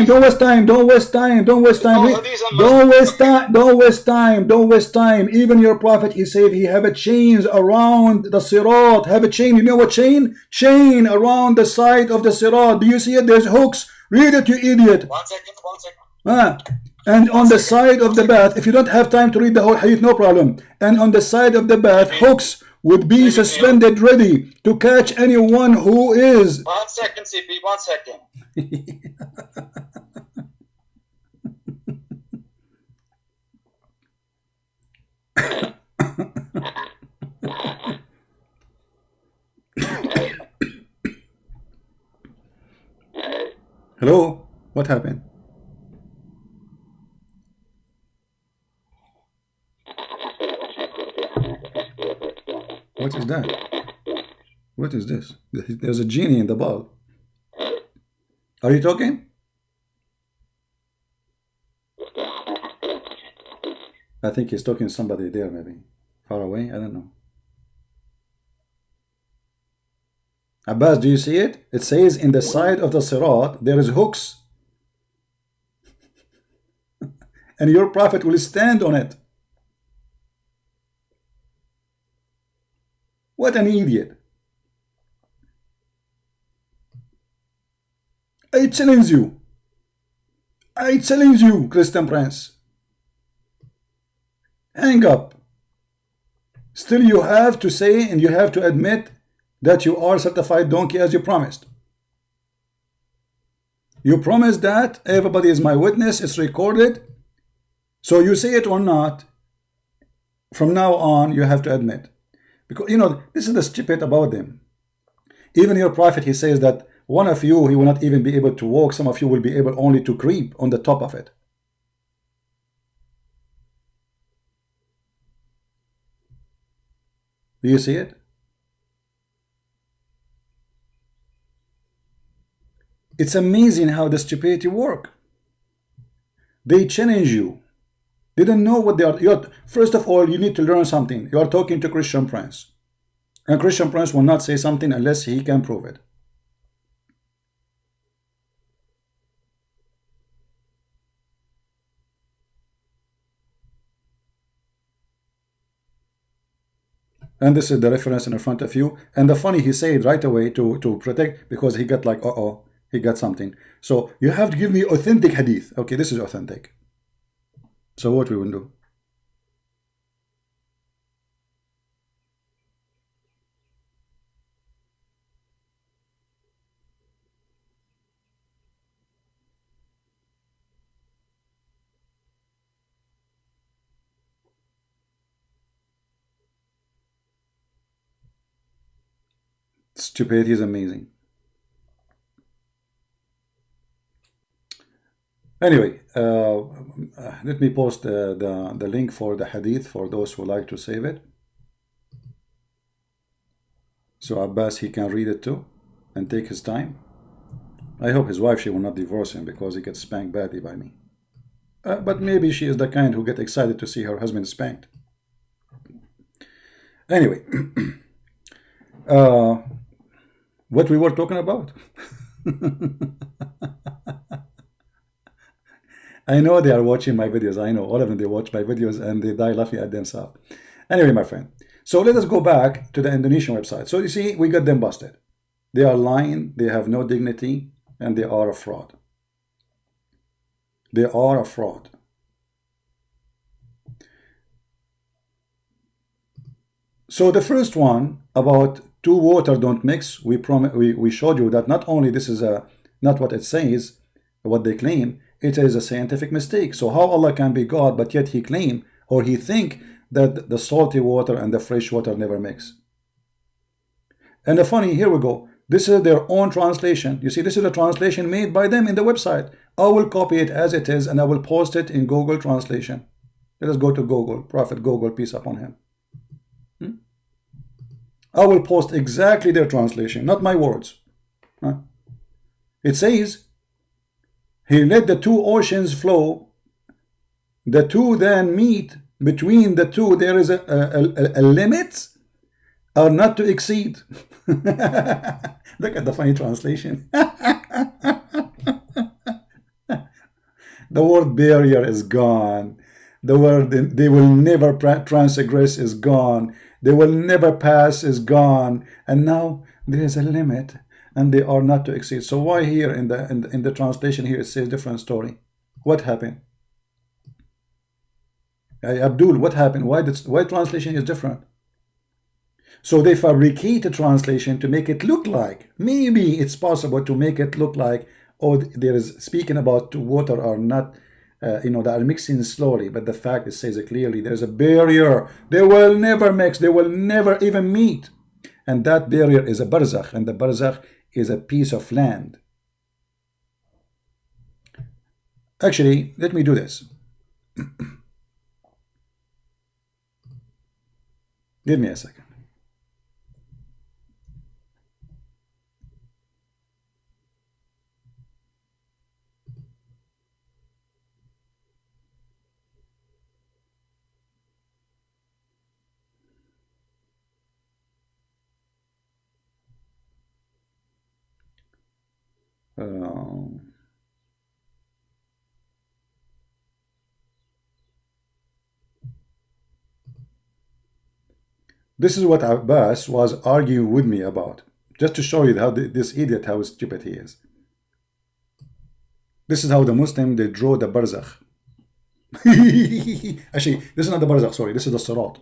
time. Even your prophet, he said he have a chains around the sirat. Have a chain. You know what chain? Chain around the side of the sirat. Do you see it? There's hooks. Read it, you idiot. 1 second. And on the side of the bath, if you don't have time to read the whole hadith, no problem. And on the side of the bath, hooks would be suspended ready to catch anyone who is. 1 second, CP, 1 second. Hello? What happened? What is that? What is this? There's a genie in the bulb. Are you talking? I think he's talking to somebody there, maybe. Far away? I don't know. Abbas, do you see it? It says in the side of the sirat, there is hooks. And your prophet will stand on it. What an idiot. I challenge you. Christian Prince. Hang up. Still you have to say and you have to admit that you are certified donkey as you promised. You promised that. Everybody is my witness. It's recorded. So you say it or not, from now on you have to admit. Because, you know, this is the stupid about them. Even your prophet, he says that one of you, he will not even be able to walk. Some of you will be able only to creep on the top of it. Do you see it? It's amazing how the stupidity work. They challenge you. They don't know what they are. First of all, you need to learn something. You are talking to Christian Prince. And Christian Prince will not say something unless he can prove it. And this is the reference in front of you. And the funny, he said right away to protect, because he got like, uh-oh, he got something. So you have to give me authentic hadith. Okay, this is authentic. So what we will do? Stupidity is amazing. Anyway, let me post the link for the hadith for those who like to save it. So Abbas, he can read it too and take his time. I hope his wife, she will not divorce him because he gets spanked badly by me. But maybe she is the kind who get excited to see her husband spanked. Anyway, what we were talking about? I know they are watching my videos. I know all of them, they watch my videos and they die laughing at themselves. Anyway, my friend. So let us go back to the Indonesian website. So you see, we got them busted. They are lying, they have no dignity, and they are a fraud. They are a fraud. So the first one about two water don't mix, we showed you that not only this is not what it says, what they claim, it is a scientific mistake. So how Allah can be God, but yet he claim or he think that the salty water and the fresh water never mix. And the funny, here we go. This is their own translation. You see, this is a translation made by them in the website. I will copy it as it is and I will post it in Google Translation. Let us go to Google, Prophet Google, peace upon him. I will post exactly their translation, not my words. It says, he let the two oceans flow. The two then meet. Between the two, there is a limit or not to exceed. Look at the funny translation. The word barrier is gone. The word they will never transgress is gone. They will never pass is gone. And now there is a limit and they are not to exceed. So why here in the translation here it says different story? What happened? Abdul, what happened? Why translation is different? So they fabricate a translation to make it look like, maybe it's possible to make it look like, oh, there is speaking about water or not, they are mixing slowly, but the fact it says it clearly, there's a barrier. They will never mix, they will never even meet. And that barrier is a barzakh, and the barzakh is a piece of land. Actually, let me do this. Give me a second. This is what Abbas was arguing with me about, just to show you how this idiot, how stupid he is. This is how the Muslim, they draw the barzakh. Actually, this is not the barzakh, sorry, this is the sirat.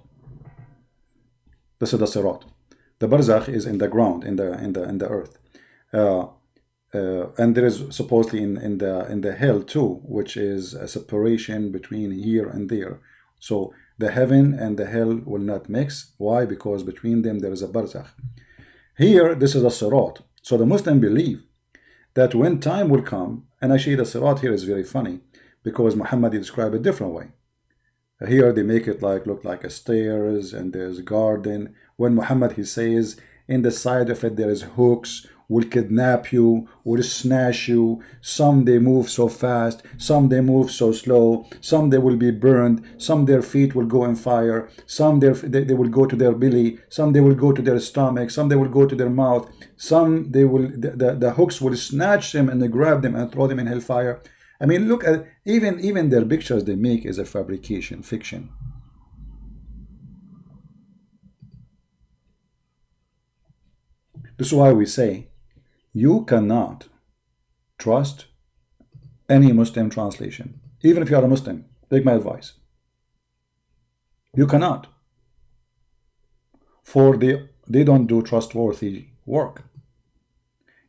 This is the sirat. The barzakh is in the ground, in the earth. And there is supposedly in the hell too, which is a separation between here and there. So the heaven and the hell will not mix. Why? Because between them there is a barzakh. Here, this is a sirat. So the Muslim believe that when time will come, and actually the sirat here is very funny because Muhammad described it a different way. Here they make it look like a stairs and there's a garden. When Muhammad, he says in the side of it there is hooks, will kidnap you, will snatch you. Some they move so fast, some they move so slow, some they will be burned, some their feet will go in fire, some they will go to their belly, some they will go to their stomach, some they will go to their mouth, some they will the hooks will snatch them and they grab them and throw them in hellfire. I mean, look at even their pictures they make is a fabrication, fiction. This is why we say you cannot trust any Muslim translation. Even if you are a Muslim, take my advice. You cannot. For they don't do trustworthy work.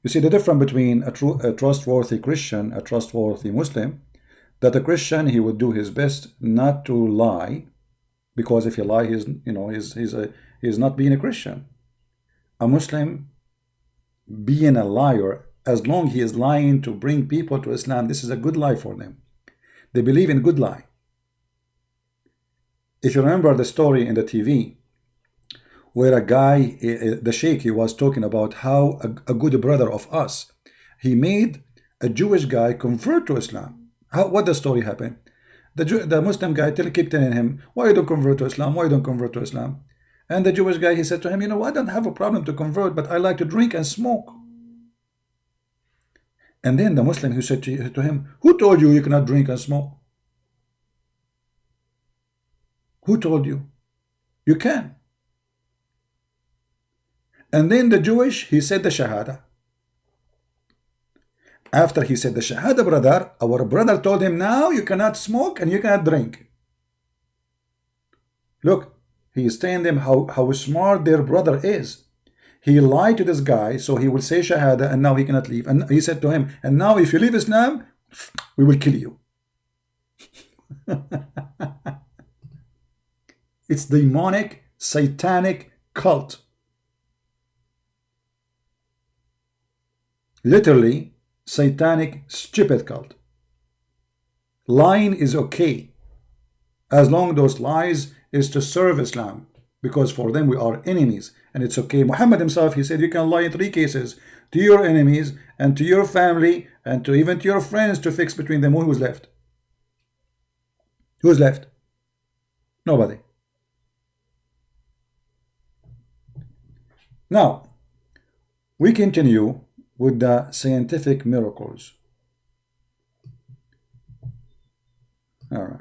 You see the difference between a trustworthy Christian, a trustworthy Muslim, that a Christian, he would do his best not to lie, because if he lie, he's not being a Christian. A Muslim being a liar, as long he is lying to bring people to Islam, this is a good lie for them. They believe in good lie. If you remember the story in the TV, where a guy, the sheikh, he was talking about how a good brother of us, he made a Jewish guy convert to Islam. What the story happened? The Muslim guy kept telling him, why you don't convert to Islam? Why you don't convert to Islam? And the Jewish guy, he said to him, you know, I don't have a problem to convert, but I like to drink and smoke. And then the Muslim, who said to him, who told you you cannot drink and smoke? Who told you? You can. And then the Jewish, he said the Shahada. After he said the Shahada, brother, our brother told him, now you cannot smoke and you cannot drink. Look, he is telling them how smart their brother is. He lied to this guy, so he will say Shahada, and now he cannot leave. And he said to him, and now if you leave Islam, we will kill you. It's demonic, satanic cult. Literally, satanic, stupid cult. Lying is okay, as long as those lies is to serve Islam, because for them we are enemies, and it's okay. Muhammad himself, he said you can lie in 3 cases: to your enemies, and to your family, and to even to your friends, to fix between them. Who's left? Who's left? Nobody. Now, we continue with the scientific miracles. All right.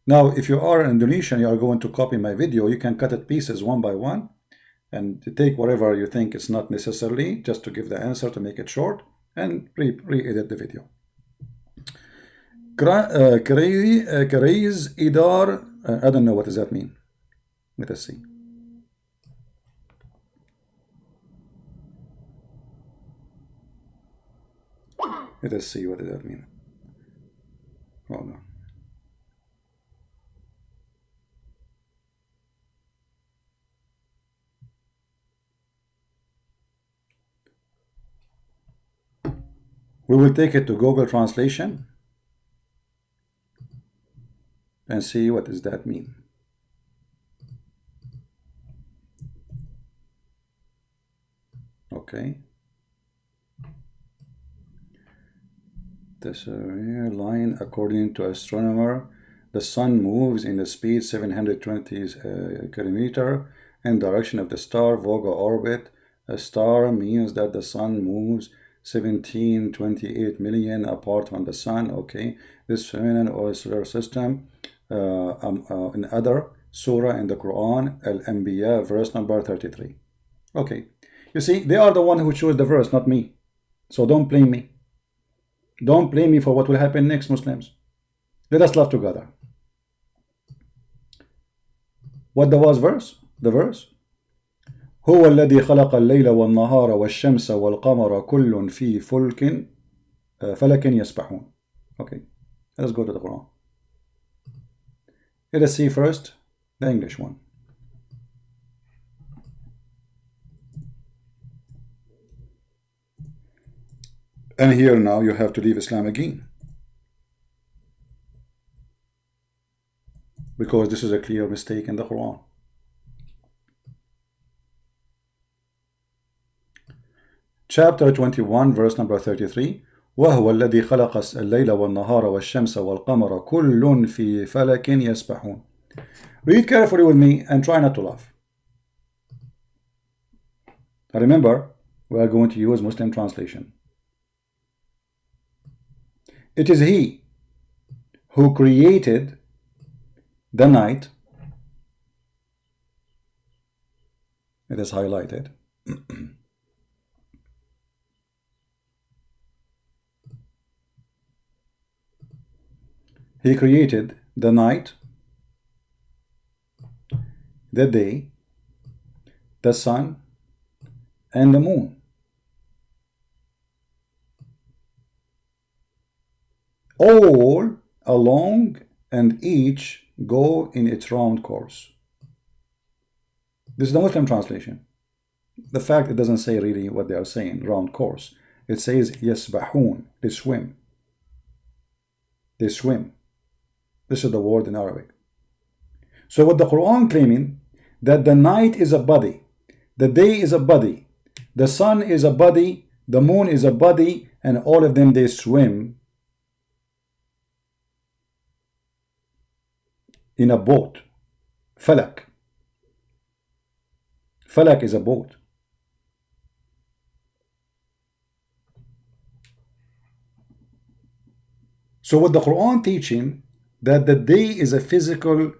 Now, if you are Indonesian, you are going to copy my video, you can cut it pieces one by one and take whatever you think is not necessarily, just to give the answer, to make it short, and re-edit the video. Craze idar, I don't know what does that mean. Let us see. Let us see, what does that mean. Hold on. We will take it to Google Translation and see what does that mean. Okay. This line, according to astronomer, the sun moves in the speed 720 kilometer in direction of the star Vega orbit. A star means that the sun moves 1728 million apart from the sun. Okay, this phenomenon or solar system in other surah in the Quran, Al-Anbiya, verse number 33. Okay, you see, they are the one who chose the verse, not me. So don't blame me. Don't blame me for what will happen next, Muslims. Let us love together. What was verse? The verse. هو الذي خلق الليل والنهار والشمس والقمر كل في فلك يسبحون. Okay, let's go to the Quran. Let us see first the English one. And here now you have to leave Islam again, because this is a clear mistake in the Quran. Chapter 21, verse number 33. وهو الذي خلق الليل والنهار والشمس والقمر كل في فلك يسبحون. Read carefully with me and try not to laugh. Remember, we are going to use Muslim translation. It is He who created the night It is highlighted. He created the night, the day, the sun, and the moon. All along and each go in its round course. This is the Muslim translation. The fact it doesn't say really what they are saying, round course. It says yasbahun, they swim. They swim. This is the word in Arabic. So what the Quran claiming, that the night is a body, the day is a body, the sun is a body, the moon is a body, and all of them they swim in a boat. Falak. Falak is a boat. So what the Quran teaching, that the day is a physical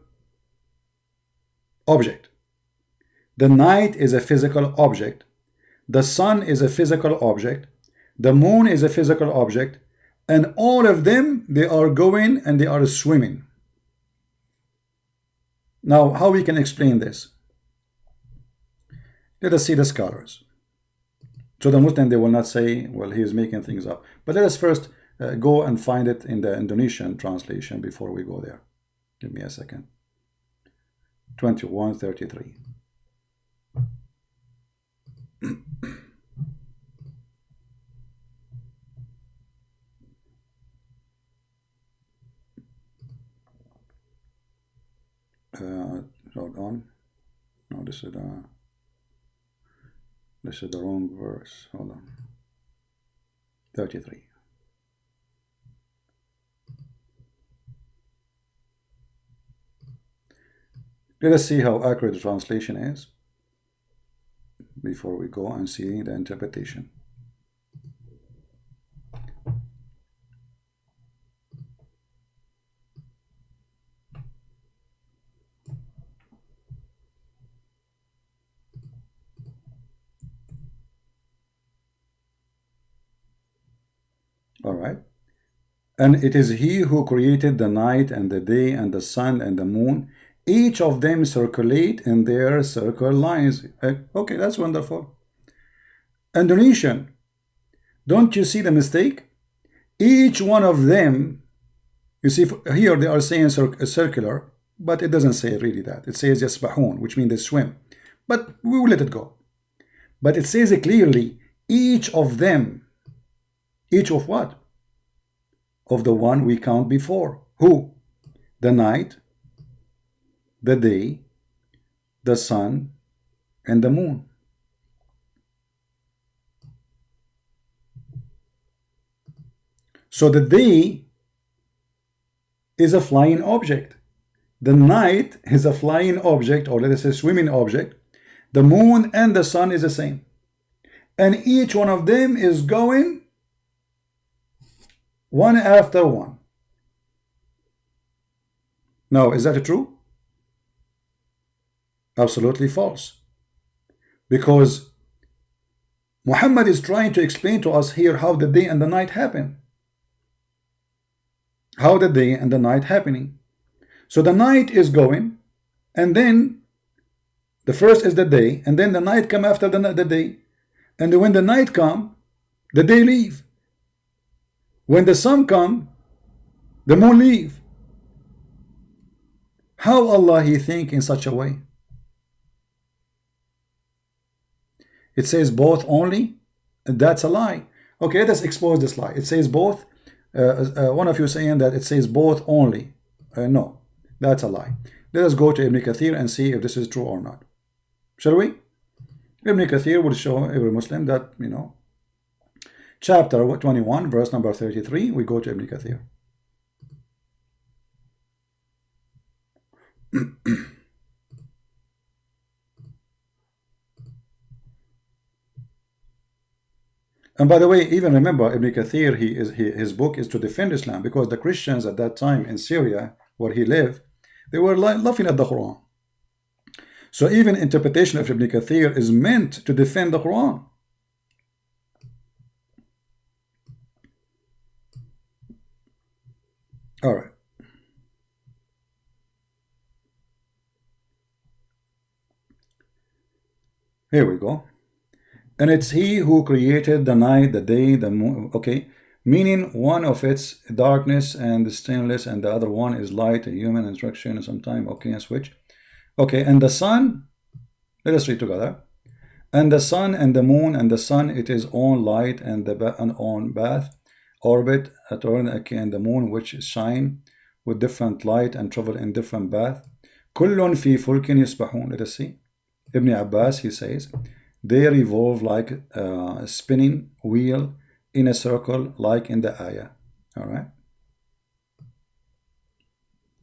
object, the night is a physical object, the sun is a physical object, the moon is a physical object, and all of them, they are going and they are swimming. Now, how we can explain this? Let us see the scholars. So the Muslim, they will not say, well, he is making things up. But let us first go and find it in the Indonesian translation before we go there. Give me a second. 2133. Hold on. No, this is the wrong verse. Hold on. 33. Let us see how accurate the translation is before we go and see the interpretation. All right. And it is he who created the night and the day and the sun and the moon. Each of them circulate in their circle lines. Okay, that's wonderful. Indonesian, don't you see the mistake? Each one of them, you see, here they are saying circular, but it doesn't say really that. It says yasbahun, which means they swim. But we will let it go. But it says it clearly, each of them. Each of what? Of the one we count before. Who? The night, the day, the sun, and the moon. So the day is a flying object. The night is a flying object, or let us say swimming object. The moon and the sun is the same. And each one of them is going one after one. Now, is that true? Absolutely false. Because Muhammad is trying to explain to us here how the day and the night happen. How the day and the night happening. So the night is going, and then the first is the day, and then the night come after the day. And when the night come, the day leave. When the sun come, the moon leave. How Allah he think in such a way? It says both only. That's a lie. Okay, let us expose this lie. It says both. One of you saying that it says both only. No, that's a lie. Let us go to Ibn Kathir and see if this is true or not. Shall we? Ibn Kathir will show every Muslim that, you know, chapter 21, verse number 33, we go to Ibn Kathir. And by the way, even remember, Ibn Kathir, his book is to defend Islam, because the Christians at that time in Syria, where he lived, they were laughing at the Quran. So even interpretation of Ibn Kathir is meant to defend the Quran. All right. Here we go. And it's he who created the night, the day, the moon. Okay. Meaning one of its darkness and stainless, and the other one is light, a human instruction, and sometime. Okay, and switch. Okay, and the sun, let us read together. And the sun and the moon and the sun, it is own light and the own path, orbit, okay, and the moon which shine with different light and travel in different path. كل في فلك يسبحون. Let us see. Ibn Abbas, he says, they revolve like a spinning wheel in a circle, like in the ayah. All right.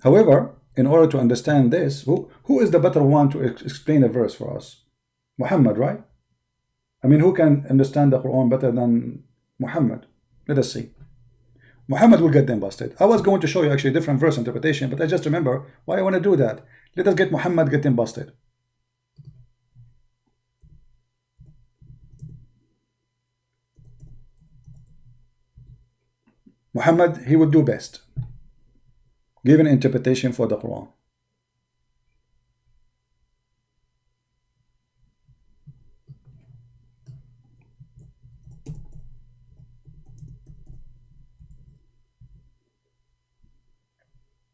However, in order to understand this, who is the better one to explain a verse for us? Muhammad, right? I mean, who can understand the Quran better than Muhammad? Let us see. Muhammad will get them busted. I was going to show you actually different verse interpretation, but I just remember why I want to do that. Let us get Muhammad get them busted. Muhammad, he would do best. Give an interpretation for the Quran.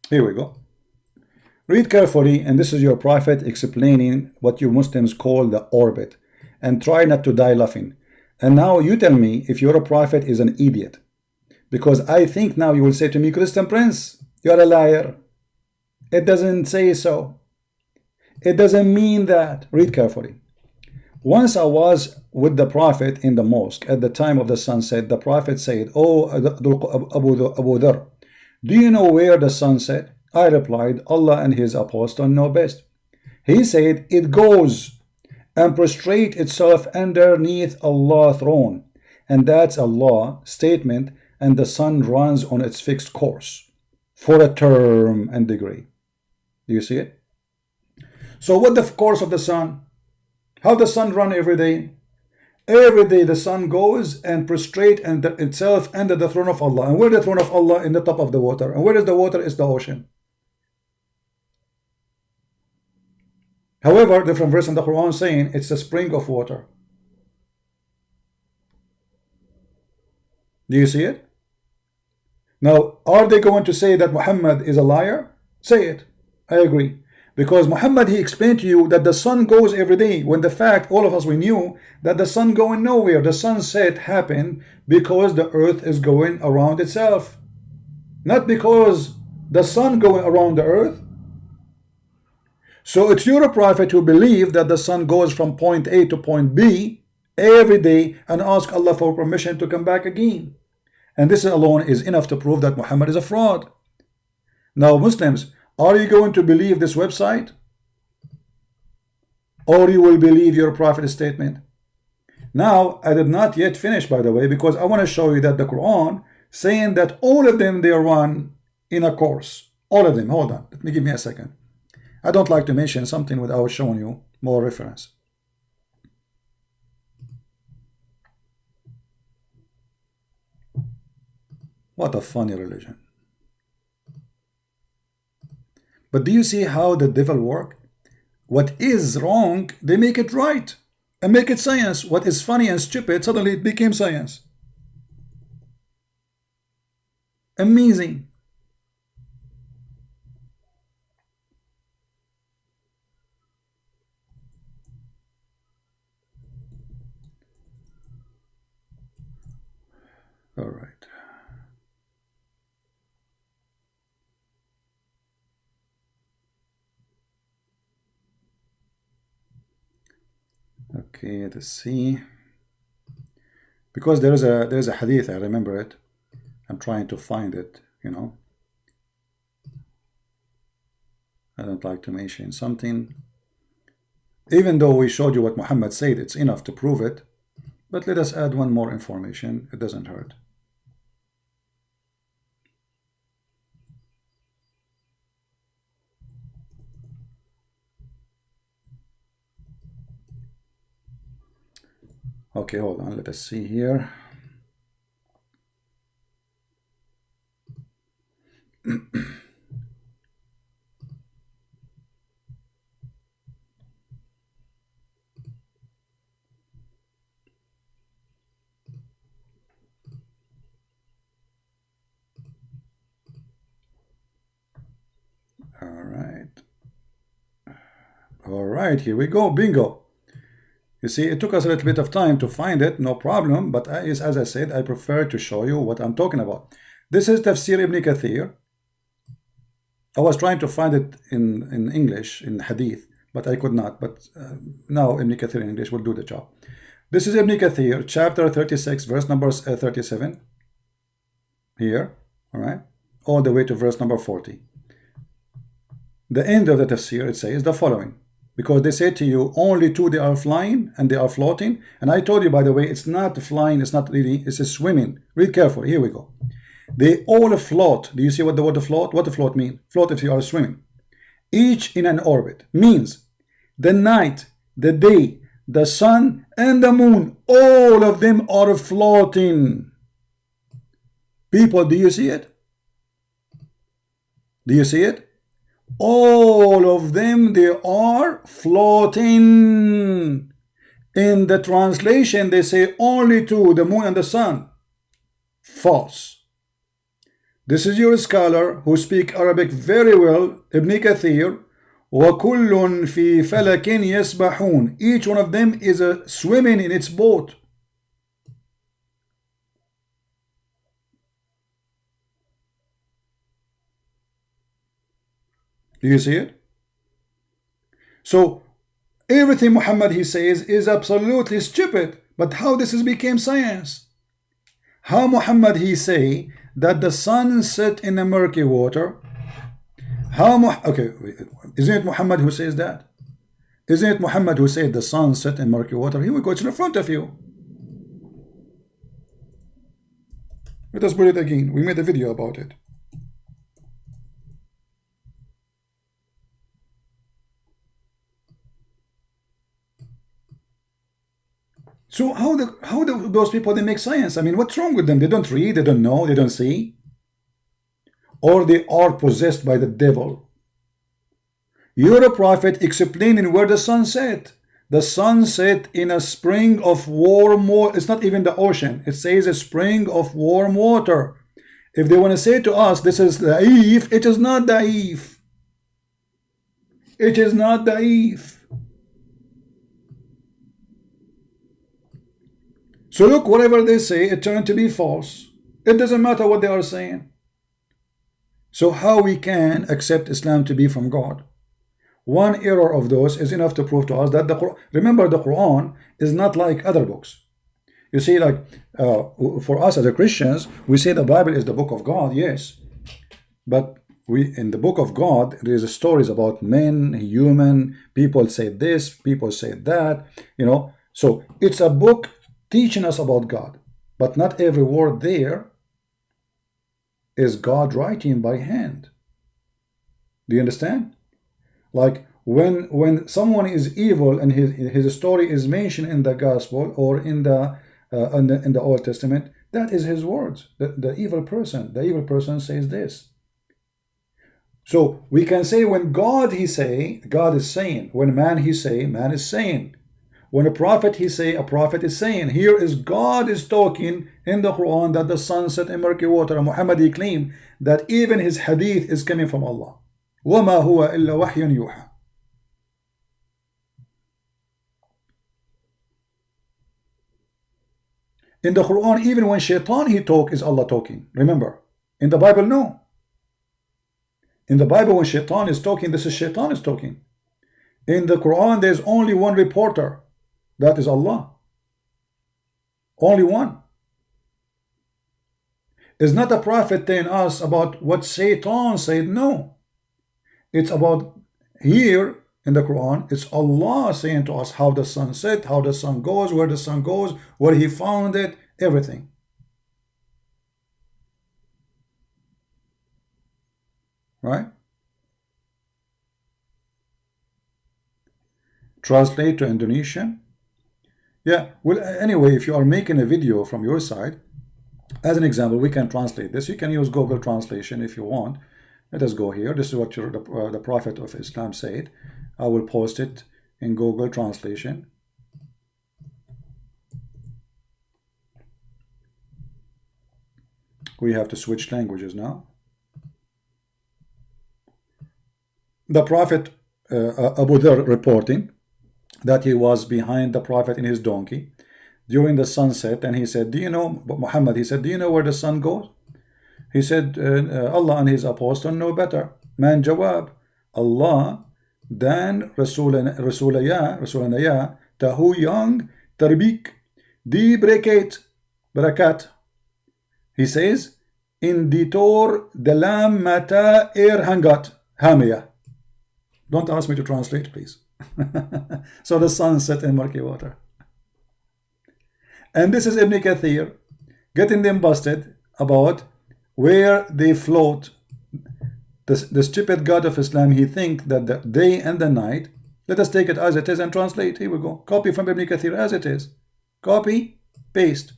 Here we go. Read carefully, and this is your prophet explaining what you Muslims call the orbit, and try not to die laughing. And now you tell me if your prophet is an idiot, because I think now you will say to me, Christian Prince, you're a liar. It doesn't say so. It doesn't mean that. Read carefully. Once I was with the prophet in the mosque at the time of the sunset. The prophet said, "Oh, Abu Dhar, do you know where the sun set?" I replied, "Allah and his apostle know best." He said, "It goes and prostrate itself underneath Allah's throne, and that's Allah statement, and the sun runs on its fixed course for a term and degree." Do you see it? So what the course of the sun? How the sun run every day? Every day the sun goes and prostrate and itself under the throne of Allah. And where is the throne of Allah? In the top of the water. And where is the water? Is the ocean. However, different verse in the Quran saying it's a spring of water. Do you see it? Now, are they going to say that Muhammad is a liar? Say it. I agree. Because Muhammad, he explained to you that the sun goes every day, when the fact, all of us, we knew that the sun going nowhere. The sunset happened because the earth is going around itself. Not because the sun going around the earth. So it's your prophet who believe that the sun goes from point A to point B every day and ask Allah for permission to come back again. And this alone is enough to prove that Muhammad is a fraud. Now, Muslims, are you going to believe this website? Or you will believe your prophet's statement? Now, I did not yet finish, by the way, because I want to show you that the Quran saying that all of them, they run in a course. All of them. Hold on. Give me a second. I don't like to mention something without showing you more reference. What a funny religion. But do you see how the devil works? What is wrong, they make it right and make it science. What is funny and stupid, suddenly it became science. Amazing. All right. Okay, let's see. Because there's a hadith, I remember it. I'm trying to find it, you know. I don't like to mention something. Even though we showed you what Muhammad said, it's enough to prove it. But let us add one more information. It doesn't hurt. Okay, hold on, let us see here. All right, here we go, bingo. You see, it took us a little bit of time to find it, no problem, but as I said, I prefer to show you what I'm talking about. This is Tafsir Ibn Kathir. I was trying to find it in English, in Hadith, but I could not. But now Ibn Kathir in English will do the job. This is Ibn Kathir, chapter 36, verse number 37. Here, all right, all the way to verse number 40. The end of the tafsir, it says the following. Because they say to you, only two, they are flying and they are floating. And I told you, by the way, it's not flying, it's not really, it's a swimming. Read carefully, here we go. They all float. Do you see what the word float? What the float mean? Float if you are swimming. Each in an orbit. Means the night, the day, the sun, and the moon, all of them are floating. People, do you see it? Do you see it? All of them, they are floating. In the translation, they say only two, the moon and the sun. False. This is your scholar who speak Arabic very well, Ibn Kathir. وَكُلٌّ فِي فَلَكٍ يَسْبَحُونَ. Each one of them is swimming in its boat. Do you see it? So everything Muhammad he says is absolutely stupid. But how this has become science? How Muhammad he say that the sun set in the murky water? Okay, isn't it Muhammad who says that? Isn't it Muhammad who said the sun set in murky water? Here we go, it's in front of you. Let us put it again. We made a video about it. So how those people, they make science? I mean, what's wrong with them? They don't read, they don't know, they don't see, or they are possessed by the devil. You're a prophet explaining where the sun set. The sun set in a spring of warm water. It's not even the ocean. It says a spring of warm water. If they want to say to us this is da'if, it is not da'if. It is not da'if. So look, whatever they say, it turned to be false. It doesn't matter what they are saying. So how we can accept Islam to be from God? One error of those is enough to prove to us that the Quran, remember, the Quran is not like other books. You see, like for us as a Christians, we say the Bible is the book of God, yes. But in the book of God, there is stories about men, human, people say this, people say that, you know. So it's a book teaching us about God, but not every word there is God writing by hand. Do you understand? Like when someone is evil and his story is mentioned in the gospel or in the Old Testament, that is his words. The evil person says this. So we can say when God he say, God is saying. When man he say, man is saying. When a prophet he say, a prophet is saying. Here is God is talking in the Quran that the sun set in murky water. And Muhammad he claimed that even his hadith is coming from Allah. وَمَا هُوَ إِلَّا وَحْيٌ يُوحَى. In the Quran, even when shaitan he talk, is Allah talking. Remember, in the Bible, no. In the Bible, when shaitan is talking, this is shaitan is talking. In the Quran, there's only one reporter. That is Allah. Only one. It's not a prophet telling us about what Satan said. No. It's about here in the Quran, it's Allah saying to us how the sun set, how the sun goes, where the sun goes, where he found it, everything. Right? Translate to Indonesian. Yeah, well, anyway, if you are making a video from your side, as an example, we can translate this. You can use Google Translation if you want. Let us go here. This is what the Prophet of Islam said. I will post it in Google Translation. We have to switch languages now. The Prophet Abu Dhar reporting that he was behind the Prophet in his donkey during the sunset, and he said, do you know, Muhammad, he said, do you know where the sun goes? He said, Allah and his apostle know better. Man jawab, Allah, then Rasulaya, Tahu Yang, Tarbik, Di Barakat. He says, in Ditor Dalam Mata Er Hangat, Hamia. Don't ask me to translate, please. So the sun set in murky water. And this is Ibn Kathir getting them busted about where they float. The stupid God of Islam, he think that the day and the night, let us take it as it is and translate. Here we go. Copy from Ibn Kathir as it is. Copy, paste.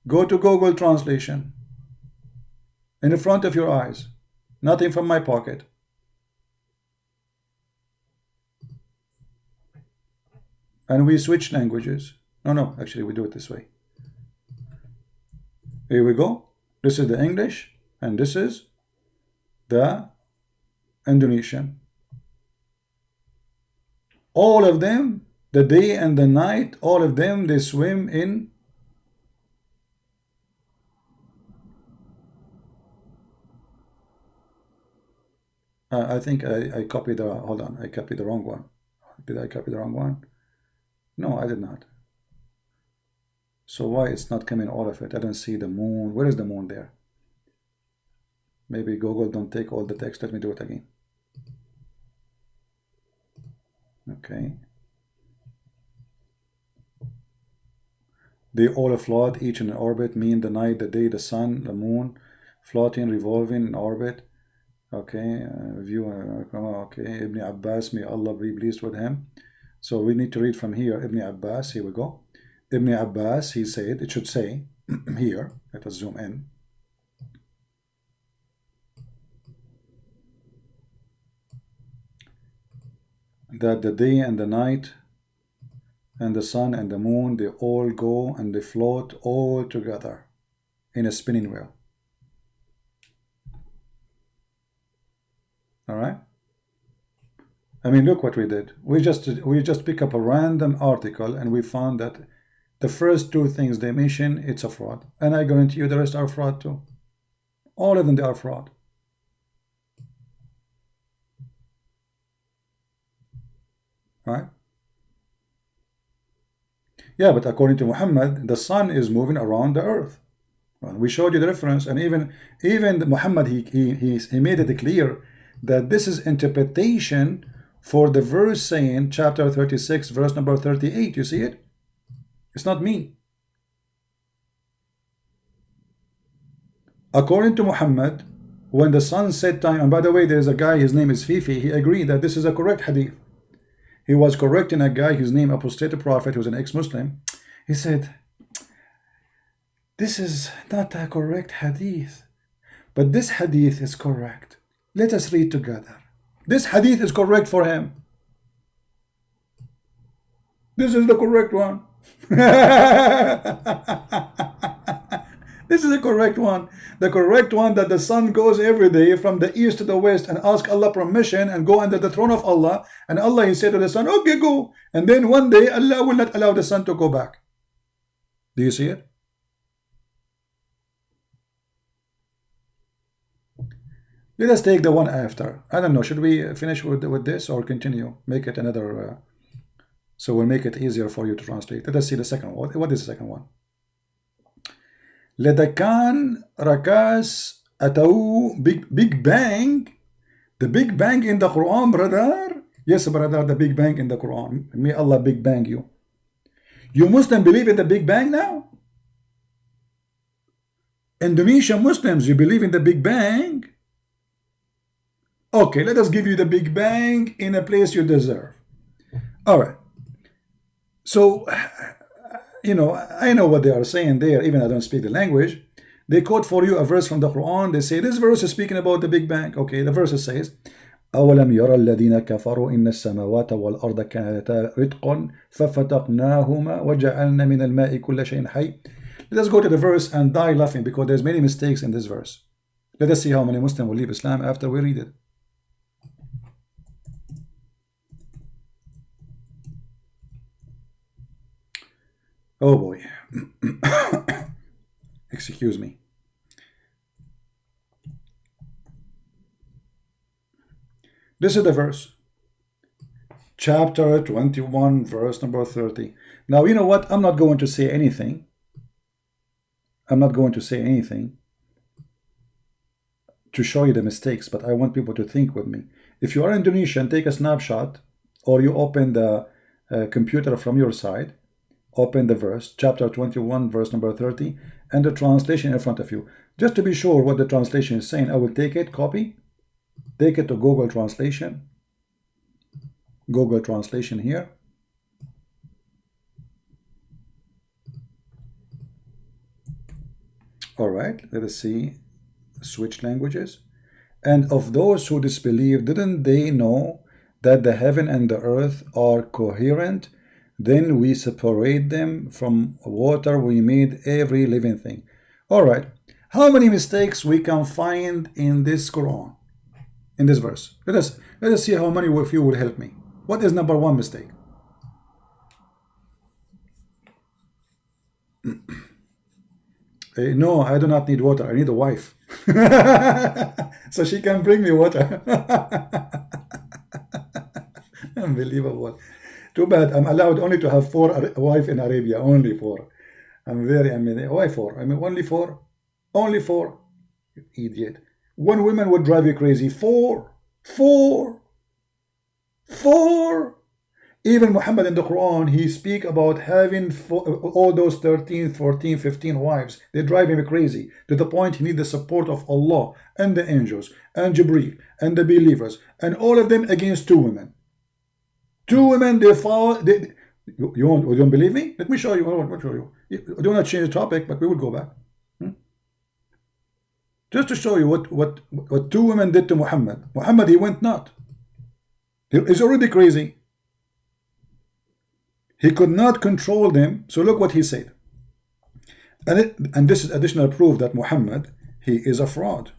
Go to Google Translation. In front of your eyes. Nothing from my pocket. And we switch languages. No, actually we do it this way. Here we go. This is the English, and this is the Indonesian. All of them, the day and the night, all of them, they swim in I think I copied the, hold on, I copied the wrong one. Did I copy the wrong one? No, I did not. So why it's not coming all of it? I don't see the moon. Where is the moon there? Maybe Google don't take all the text. Let me do it again. Okay. They all float, each in an orbit, mean the night, the day, the sun, the moon, floating, revolving in orbit. Okay, okay, Ibn Abbas, may Allah be pleased with him. So we need to read from here, Ibn Abbas, here we go. Ibn Abbas, he said, it should say here, let us zoom in. That the day and the night and the sun and the moon, they all go and they float all together in a spinning wheel. All right. I mean, look what we did. We just pick up a random article and we found that the first two things they mention, it's a fraud. And I guarantee you the rest are fraud too. All of them, they are fraud. Right? Yeah, but according to Muhammad, the sun is moving around the earth. Well, we showed you the reference, and even Muhammad, he made it clear that this is interpretation for the verse saying, chapter 36, verse number 38. You see it? It's not me. According to Muhammad, when the sun set time, and by the way, there's a guy, his name is Fifi, he agreed that this is a correct hadith. He was correcting a guy, his name, apostate prophet, who was an ex-Muslim. He said, this is not a correct hadith, but this hadith is correct. Let us read together. This hadith is correct for him. This is the correct one. This is the correct one. The correct one that the sun goes every day from the east to the west and ask Allah permission and go under the throne of Allah. And Allah, he said to the sun, okay, go. And then one day Allah will not allow the sun to go back. Do you see it? Let us take the one after. I don't know. Should we finish with this or continue? Make it another. So we'll make it easier for you to translate. Let us see the second one. What is the second one? Ledakan Rakas Atau Big Bang. The Big Bang in the Quran, brother. Yes, brother, the Big Bang in the Quran. May Allah Big Bang you. You Muslims believe in the Big Bang now? Indonesian Muslims, you believe in the Big Bang? Okay, let us give you the Big Bang in a place you deserve. All right. So, I know what they are saying there, even I don't speak the language. They quote for you a verse from the Quran. They say this verse is speaking about the Big Bang. Okay, the verse says, أولم يرى الذين كفروا إن السماوات والأرض كانتا رتقا ففتقناهما وجعلنا من الماء كل شيء حي. Let us go to the verse and die laughing because there's many mistakes in this verse. Let us see how many Muslims will leave Islam after we read it. Oh boy. Excuse me. This is the verse. Chapter 21, verse number 30. Now, you know what? I'm not going to say anything. I'm not going to say anything to show you the mistakes, but I want people to think with me. If you are Indonesian, take a snapshot, or you open the computer from your side, open the verse, chapter 21, verse number 30, and the translation in front of you. Just to be sure what the translation is saying, I will take it, copy, take it to Google Translation. Google Translation here. All right, let us see. Switch languages. And of those who disbelieve, didn't they know that the heaven and the earth are coherent? Then we separate them from water. We made every living thing. All right. How many mistakes we can find in this Quran, in this verse? Let us see how many of you will help me. What is number one mistake? No, I do not need water. I need a wife. So she can bring me water. Unbelievable. Too bad. I'm allowed only to have 4 wives in Arabia. Only 4. Why 4? I mean, only 4. Only 4. You idiot. 1 woman would drive you crazy. 4. 4. 4. Even Muhammad in the Quran, he speak about having all those 13, 14, 15 wives. They drive him crazy to the point he need the support of Allah and the angels and Jibreel and the believers and all of them against 2 women. 2 women, they fall. You don't believe me? Let me show you. I want to show you. I don't want to change the topic, but we will go back. Just to show you what 2 women did to Muhammad. Muhammad, he went not. He's already crazy. He could not control them. So look what he said. And this is additional proof that Muhammad, he is a fraud.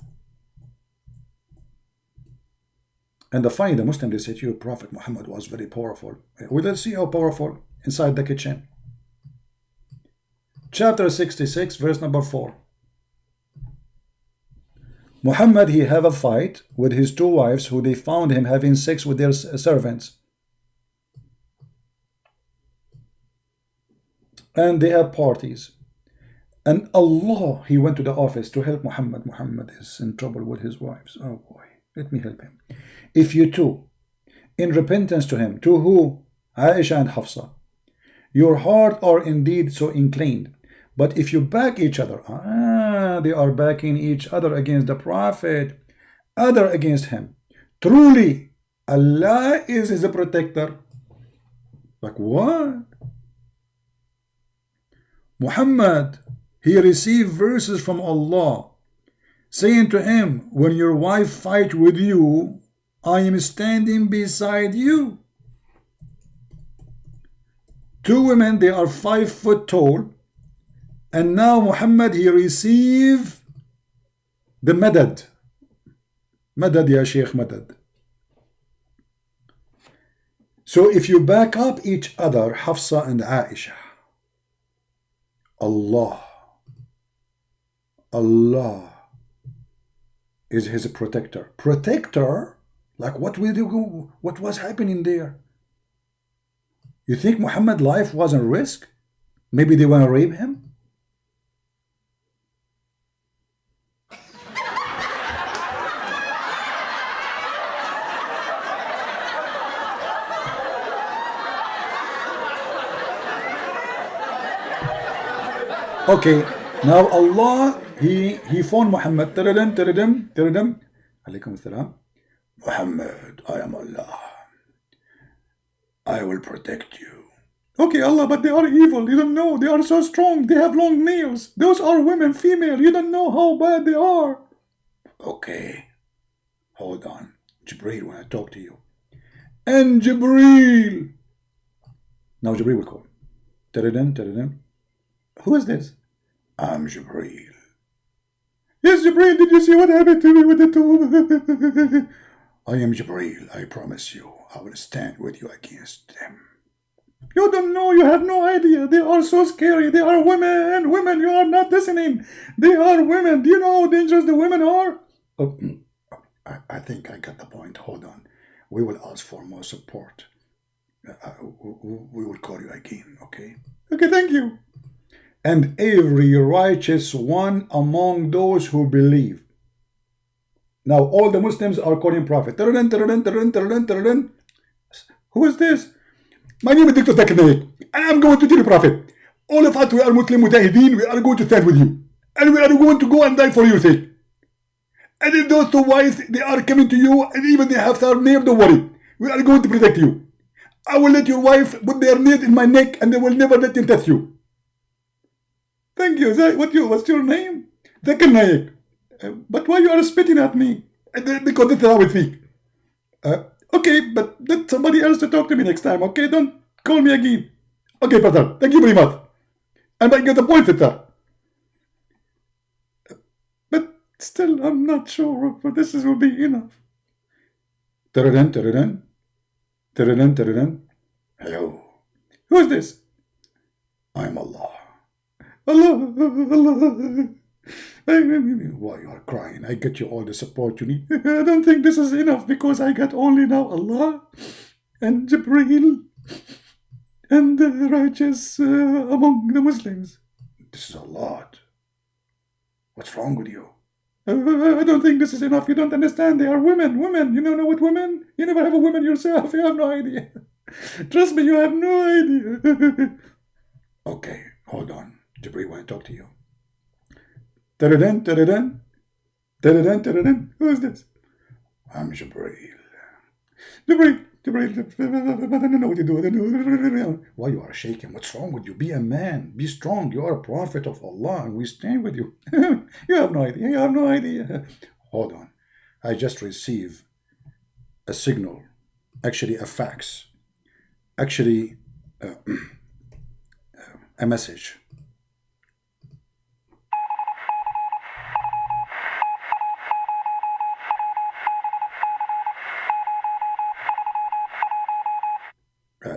And the Muslim, they say to you, Prophet Muhammad was very powerful. We will see how powerful inside the kitchen. Chapter 66, verse number 4. Muhammad, he have a fight with his 2 wives who they found him having sex with their servants. And they have parties. And Allah, he went to the office to help Muhammad. Muhammad is in trouble with his wives. Oh boy, let me help him. If you two, in repentance to him, to who? Aisha and Hafsa, your heart are indeed so inclined. But if you back each other, they are backing each other against the Prophet, other against him. Truly, Allah is his protector. Like what? Muhammad, he received verses from Allah saying to him, when your wife fight with you, I am standing beside you. 2 women, they are 5 foot tall. And now Muhammad, he received the madad. Madad, ya Sheikh, madad. So if you back up each other, Hafsa and Aisha, Allah is his protector. Protector? Like what will you go? What was happening there? You think Muhammad's life was at risk? Maybe they want to rape him? Okay, now Allah, he phoned Muhammad. Alaykum assalam. Muhammad, I am Allah. I will protect you. Okay, Allah, but they are evil. You don't know. They are so strong. They have long nails. Those are women, female. You don't know how bad they are. Okay, hold on. Jibreel, when I talk to you. And Jibreel. Now Jibreel will call. Tadadam. Who is this? I'm Jibreel. Yes, Jibreel, did you see what happened to me with the two? I am Jibreel, I promise you. I will stand with you against them. You don't know, you have no idea. They are so scary. They are women. Women, you are not listening. They are women. Do you know how dangerous the women are? Oh, I think I got the point. Hold on. We will ask for more support. We will call you again, okay? Okay, thank you. And every righteous one among those who believe. Now all the Muslims are calling Prophet. Who is this? My name is Dr. Zakir Naik, and I'm going to tell you, Prophet. All of us, we are Muslim Mujahideen, we are going to stand with you. And we are going to go and die for your sake. And if those two wives, they are coming to you, and even they have their name, don't worry. We are going to protect you. I will let your wife put their nails in my neck, and they will never let them touch you. Thank you. What's your name? Zakir Naik. But why you are spitting at me? Because that's how I think. Okay, but let somebody else to talk to me next time, okay? Don't call me again. Okay, brother. Thank you very much. And I get the point, sister. But still, I'm not sure if this will be enough. Hello. Who is this? I'm Allah. Allah. Why you are crying? I get you all the support you need. I don't think this is enough because I got only now Allah and Jibreel and the righteous among the Muslims. This is a lot. What's wrong with you? I don't think this is enough. You don't understand. They are women. Women. You don't know what women? You never have a woman yourself. You have no idea. Trust me, you have no idea. Okay, hold on. Jibreel, I want to talk to you. Who is this? I'm Jibreel. Jibreel, but I don't know what you do. Why you are shaking? What's wrong with you? Be a man. Be strong. You are a prophet of Allah, and we stand with you. You have no idea. You have no idea. Hold on. I just received a signal. Actually, a fax. Actually, a message.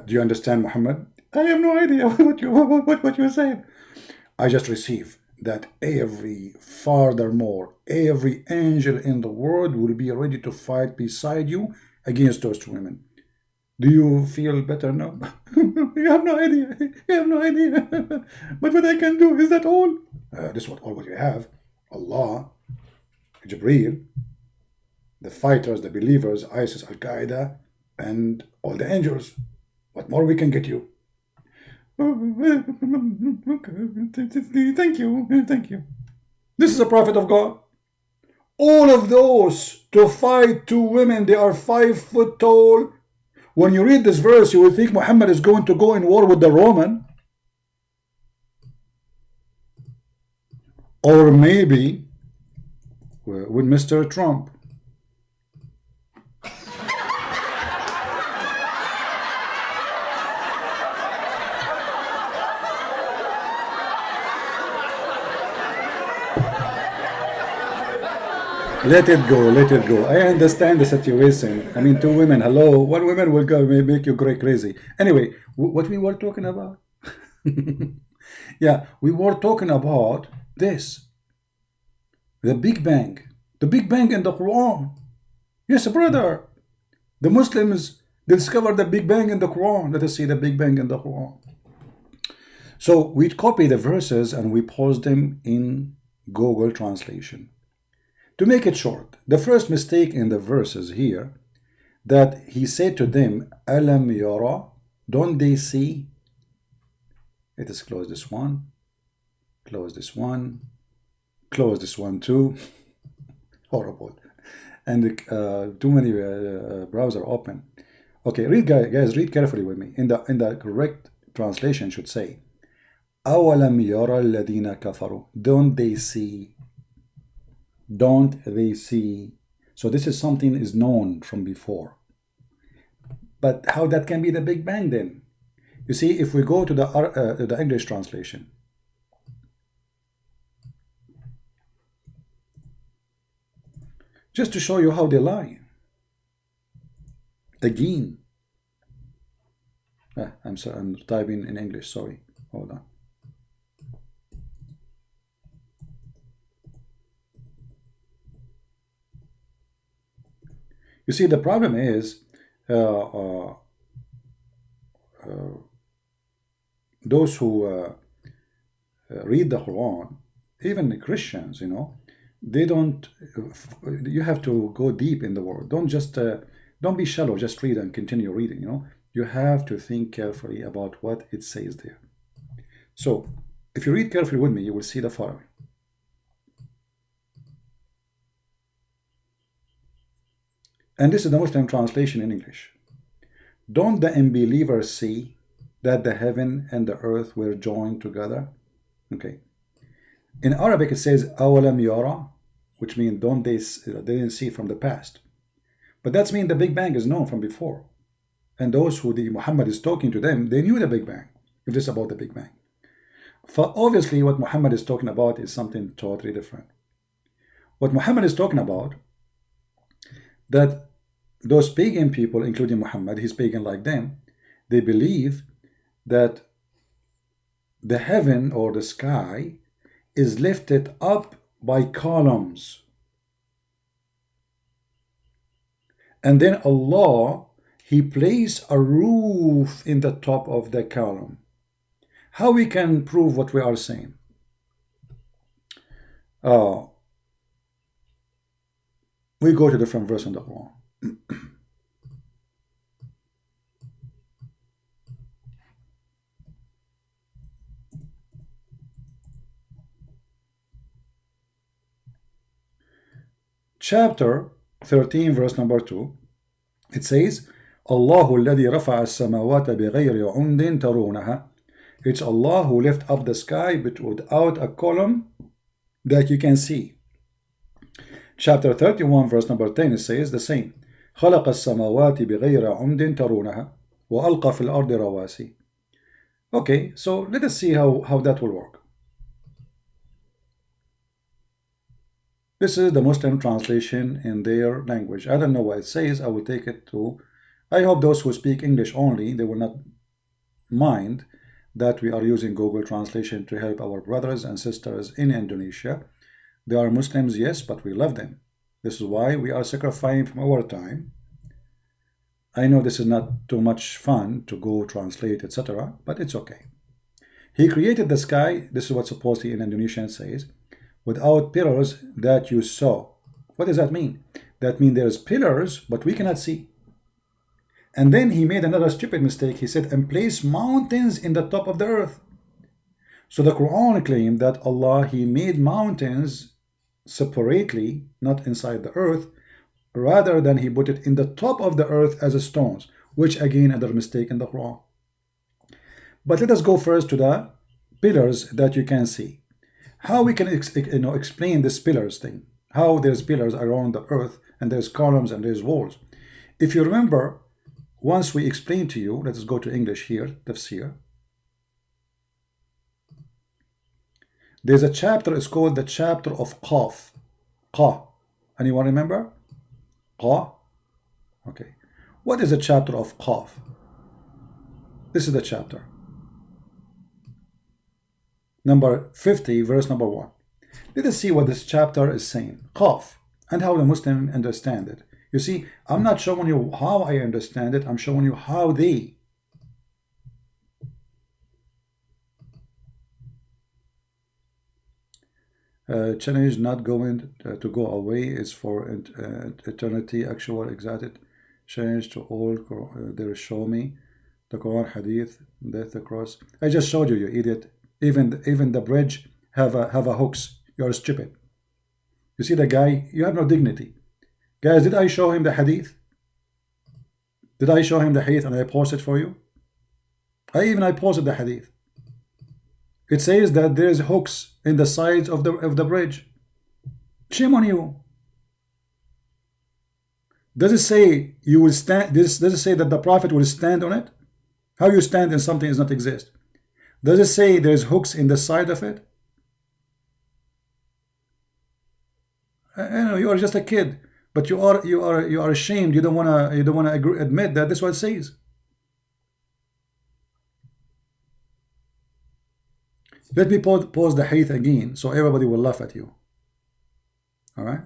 Do you understand, Muhammad? I have no idea what you're saying. I just received that furthermore, every angel in the world will be ready to fight beside you against those two women. Do you feel better now? You have no idea. You have no idea. But what I can do, is that all? This is all what you have. Allah, Jibreel, the fighters, the believers, ISIS, Al-Qaeda, and all the angels. What more we can get you? Thank you. This is a prophet of God. All of those to fight two women, they are 5 foot tall. When you read this verse, you will think Muhammad is going to go in war with the Roman. Or maybe with Mr. Trump. Let it go. I understand the situation. I mean, two women, hello. One woman will go make you crazy. Anyway, what we were talking about? Yeah, we were talking about this. The Big Bang. The Big Bang in the Quran. Yes, brother. The Muslims discovered the Big Bang in the Quran. Let us see the Big Bang in the Quran. So we copy the verses and we post them in Google Translation. To make it short, the first mistake in the verses here, that he said to them, Alam yara, don't they see? Let us close this one, close this one, close this one too. Horrible. And too many browser open. Okay, read guys, read carefully with me. In the correct translation should say, أَوَلَمْ يَرَى الَّذِينَ كَفَرُوا. Don't they see? Don't they see? So this is something is known from before. But how that can be the Big Bang then? You see, if we go to the English translation, just to show you how they lie. Again. I'm sorry, I'm typing in English, sorry. Hold on. You see, the problem is those who read the Quran, even the Christians, you know, they don't, you have to go deep in the word. Don't just, don't be shallow, just read and continue reading, you know. You have to think carefully about what it says there. So, if you read carefully with me, you will see the following. And this is the Muslim translation in English. Don't the unbelievers see that the heaven and the earth were joined together? Okay. In Arabic, it says أَوَلَمْ يَرَى, which means don't they didn't see from the past. But that's mean the Big Bang is known from before. And those who Muhammad is talking to them, they knew the Big Bang, if this is about the Big Bang. For obviously, what Muhammad is talking about is something totally different. What Muhammad is talking about, that those pagan people, including Muhammad, he's pagan like them, they believe that the heaven or the sky is lifted up by columns. And then Allah, He placed a roof in the top of the column. How we can prove what we are saying? We go to different verse in the Quran. Chapter 13, verse number 2, it says, الله الذي رفع السماوات بغير عمد ترونها. It's Allah who lift up the sky but without a column that you can see. Chapter 31, verse number 10, it says the same. خلق السماوات بغير عمد ترونها وألقى في الأرض رواسي. Okay, so let us see how that will work. This is the Muslim translation in their language. I don't know what it says. I will take it to... I hope those who speak English only, they will not mind that we are using Google Translation to help our brothers and sisters in Indonesia. They are Muslims, yes, but we love them. This is why we are sacrificing from our time. I know this is not too much fun to go translate, etc., but it's okay. He created the sky, this is what supposedly in Indonesian says, without pillars that you saw. What does that mean? That means there's pillars, but we cannot see. And then he made another stupid mistake. He said, and place mountains in the top of the earth. So the Quran claimed that Allah, He made mountains separately, not inside the earth, rather than He put it in the top of the earth as stones, which again, another mistake in the Quran. But let us go first to the pillars that you can see. How we can explain this pillars thing? How there's pillars around the earth and there's columns and there's walls. If you remember, once we explained to you, let us go to English here, tafsir. There's a chapter, it's called the chapter of Qaf. Qa. Anyone remember? Qa? Okay. What is the chapter of Qaf? This is the chapter. Number 50, verse number 1. Let us see what this chapter is saying. Qaf. And how the Muslim understand it. You see, I'm not showing you how I understand it. I'm showing you how they. Challenge not going to go away is for eternity, actual, exacted. Change to all, there show me the Quran, Hadith, death, the cross. I just showed you, you idiot. Even the bridge have a hooks. You're stupid. You see the guy, you have no dignity. Guys, did I show him the Hadith? Did I show him the Hadith and I posted for you? I posted the hadith. It says that there is hooks in the sides of the bridge. Shame on you. Does it say you will stand? Does it say that the Prophet will stand on it? How you stand in something does not exist? Does it say there's hooks in the side of it? You are just a kid, but you are ashamed. You don't wanna admit that this is what it says. Let me pause the hadith again, so everybody will laugh at you. All right.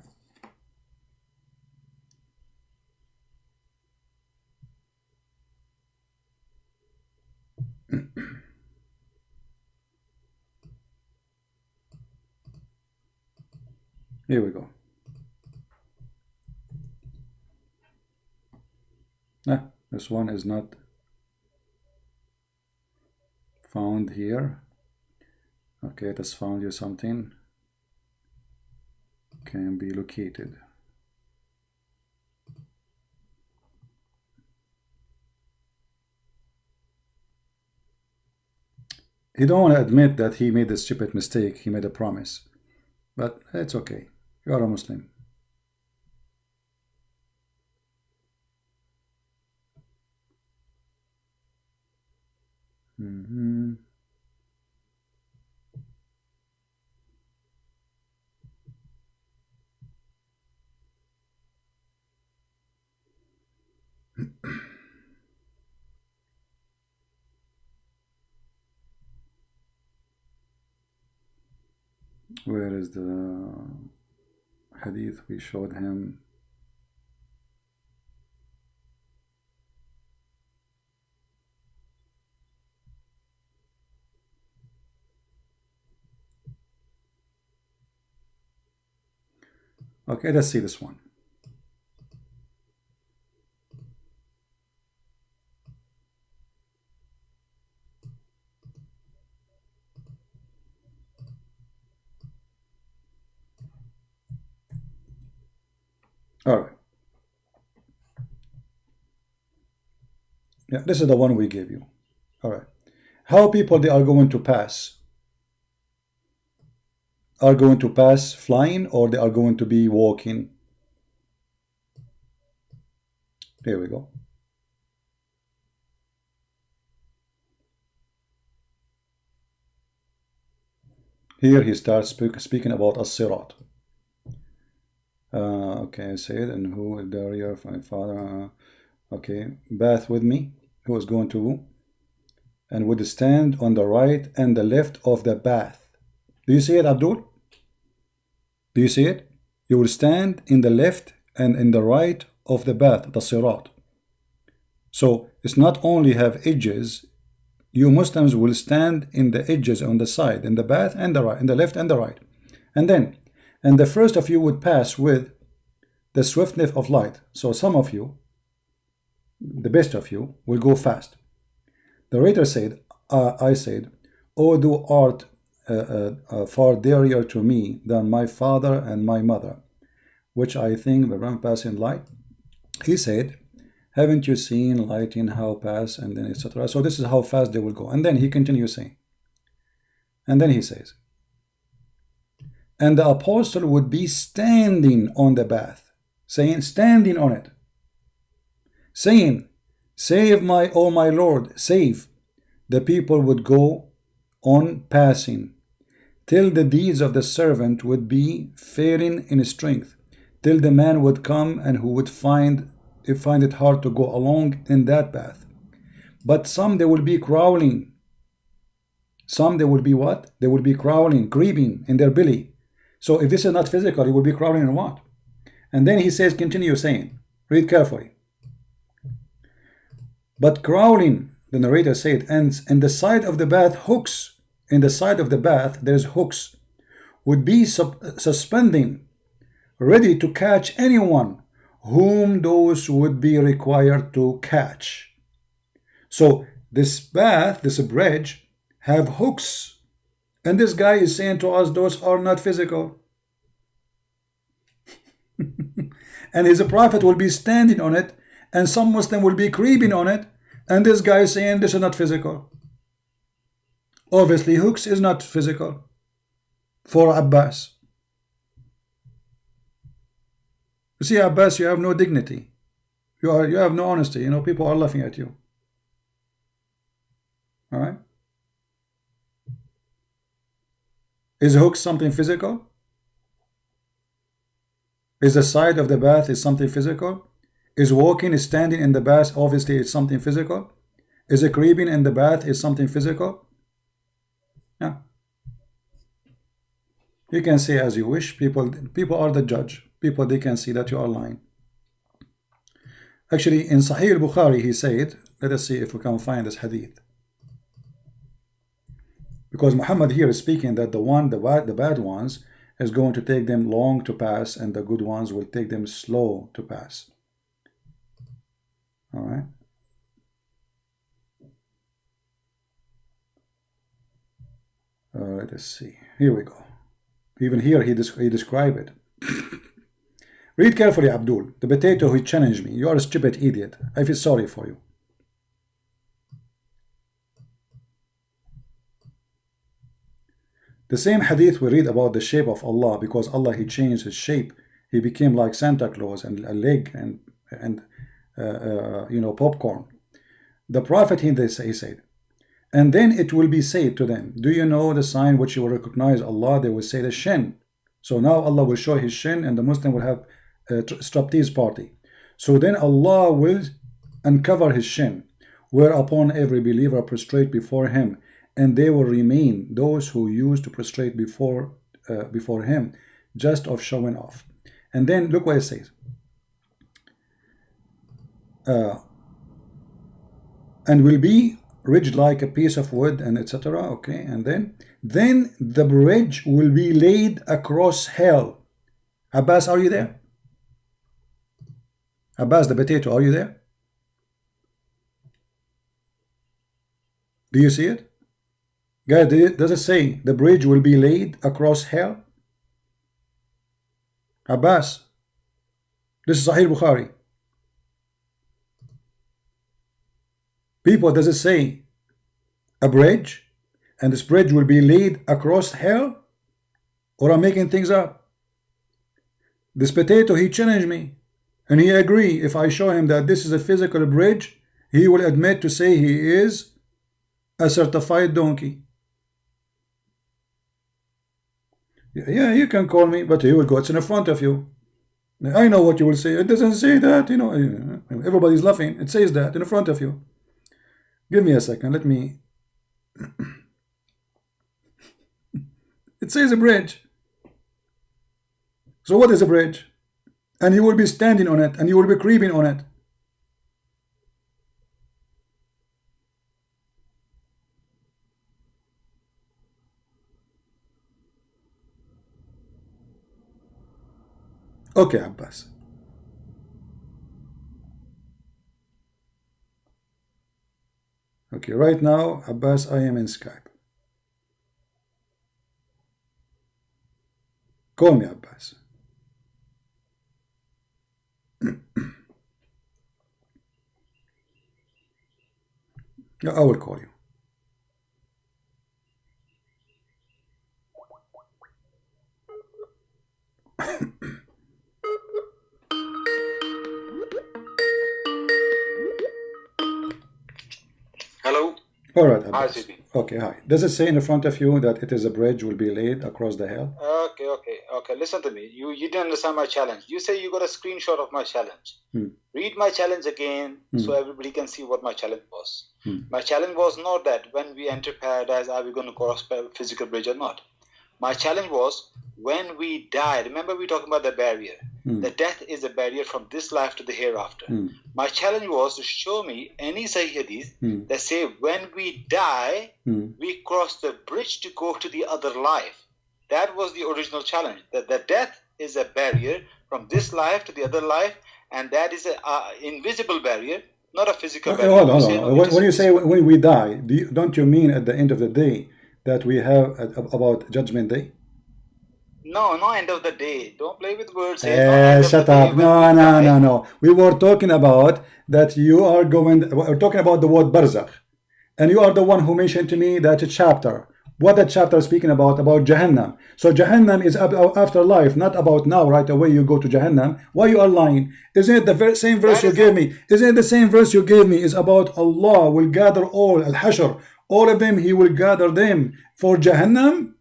Here we go. This one is not found here. Okay, it has found you something. Can be located. He don't want to admit that he made a stupid mistake. He made a promise, but it's okay. You are a Muslim. Where is the hadith we showed him? Okay, let's see this one. All right. Yeah, this is the one we gave you. All right. How people they are going to pass? Are going to pass flying, or they are going to be walking? There we go. Here he starts speaking about as-sirat. Okay, I said, and who is there? My father. Okay, bath with me. Who is going to and would stand on the right and the left of the bath. Do you see it, Abdul? Do you see it? You will stand in the left and in the right of the bath, the sirat. So it's not only have edges. You Muslims will stand in the edges on the side, in the bath and the right, in the left and the right. And the first of you would pass with the swiftness of light. So some of you, the best of you, will go fast. The writer said, I said, "O thou art far dearer to me than my father and my mother, which I think the ram pass in light." He said, "Haven't you seen lighting how pass?" And then etc. So this is how fast they will go. And then he continues saying, and then he says, and the apostle would be standing on the bath, saying, standing on it, saying, "Save my, O my Lord, save." The people would go on passing, till the deeds of the servant would be failing in strength, till the man would come and who would find it hard to go along in that path. But some they will be crawling. Some they will be what? They will be crawling, creeping in their belly. So if this is not physical, it will be crawling in what? And then he says, continue saying, read carefully. But crawling, the narrator said, and in the side of the bath, hooks. In the side of the bath, there's hooks. Would be suspending, ready to catch anyone whom those would be required to catch. So this bath, this bridge, have hooks. And this guy is saying to us, those are not physical. And his prophet will be standing on it, and some Muslim will be creeping on it, And this guy is saying this is not physical. Obviously, hooks is not physical for Abbas. You see, Abbas, you have no dignity. You have no honesty. You know, people are laughing at you. All right. Is hooks something physical? Is the side of the bath is something physical? Is walking, is standing in the bath, obviously it's something physical? Is it creeping in the bath is something physical? Yeah. You can say as you wish. People are the judge. People, they can see that you are lying. Actually, in Sahih al-Bukhari, he said, let us see if we can find this hadith. Because Muhammad here is speaking that the bad ones is going to take them long to pass, and the good ones will take them slow to pass. All right. Let us see. Here we go. Even here he described it. Read carefully, Abdul. The potato who challenged me. You are a stupid idiot. I feel sorry for you. The same hadith we read about the shape of Allah, because Allah, he changed his shape. He became like Santa Claus and a leg and you know, popcorn. The Prophet, he said, and then it will be said to them, do you know the sign which you will recognize Allah? They will say the shin. So now Allah will show his shin, and the Muslim will have a striptease party. So then Allah will uncover his shin, whereupon every believer prostrate before him, and they will remain those who used to prostrate before him, just of showing off. And then look what it says. And will be ridged like a piece of wood, and etc. Okay, and then the bridge will be laid across hell. Abbas, are you there? Abbas, the potato, are you there? Do you see it? Guys, does it say the bridge will be laid across hell? Abbas, this is Sahih Bukhari. People, does it say a bridge, and this bridge will be laid across hell? Or I'm making things up? This potato, he challenged me, and he agreed. If I show him that this is a physical bridge, he will admit to say he is a certified donkey. Yeah, you can call me, but he will go, it's in front of you. I know what you will say. It doesn't say that, you know. Everybody's laughing. It says that in front of you. Give me a second. Let me. It says a bridge. So what is a bridge? And you will be standing on it, and you will be creeping on it. Okay, Abbas. Okay, right now, Abbas, I am in Skype. Call me, Abbas. I will call you. Hello. All right, Hi, Abbas. CP. Okay, hi. Does it say in front of you that it is a bridge will be laid across the hell? Okay. Listen to me. You didn't understand my challenge. You say you got a screenshot of my challenge. Read my challenge again so everybody can see what my challenge was. My challenge was not that when we enter paradise, are we going to cross physical bridge or not? My challenge was when we die. Remember, we talking about the barrier. The death is a barrier from this life to the hereafter. My challenge was to show me any Sahih hadith that say when we die, we cross the bridge to go to the other life. That was the original challenge. That the death is a barrier from this life to the other life, and that is an invisible barrier, not a physical barrier. Hold on. When you say when we die, don't you mean at the end of the day that we have about Judgment Day? No, end of the day. Don't play with words here. Shut up. No. We were talking about that you are going, we're talking about the word barzakh. And you are the one who mentioned to me that chapter. What that chapter is speaking about Jahannam. So Jahannam is after life, not about now, right away you go to Jahannam. Why you are lying? Isn't it the same verse you gave me? Isn't it the same verse you gave me is about Allah will gather all, al-hashr, all of them, He will gather them for Jahannam?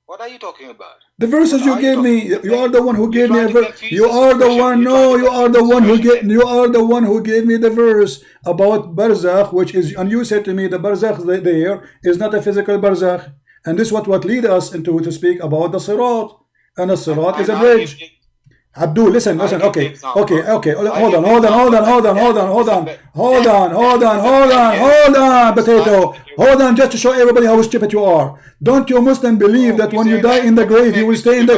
What are you talking about? The verses you gave me, you are the one who gave me a verse. You are the one, no, you are the one who gave, you are the one who gave me the verse about barzakh, which is, and you said to me the barzakh there is not a physical barzakh, and this what lead us into to speak about the sirat, and the sirat is a bridge. Abdul, listen, okay, hold on, potato, hold on, just to show everybody how stupid you are. Don't you Muslim believe that when you die in the grave, you will stay in the,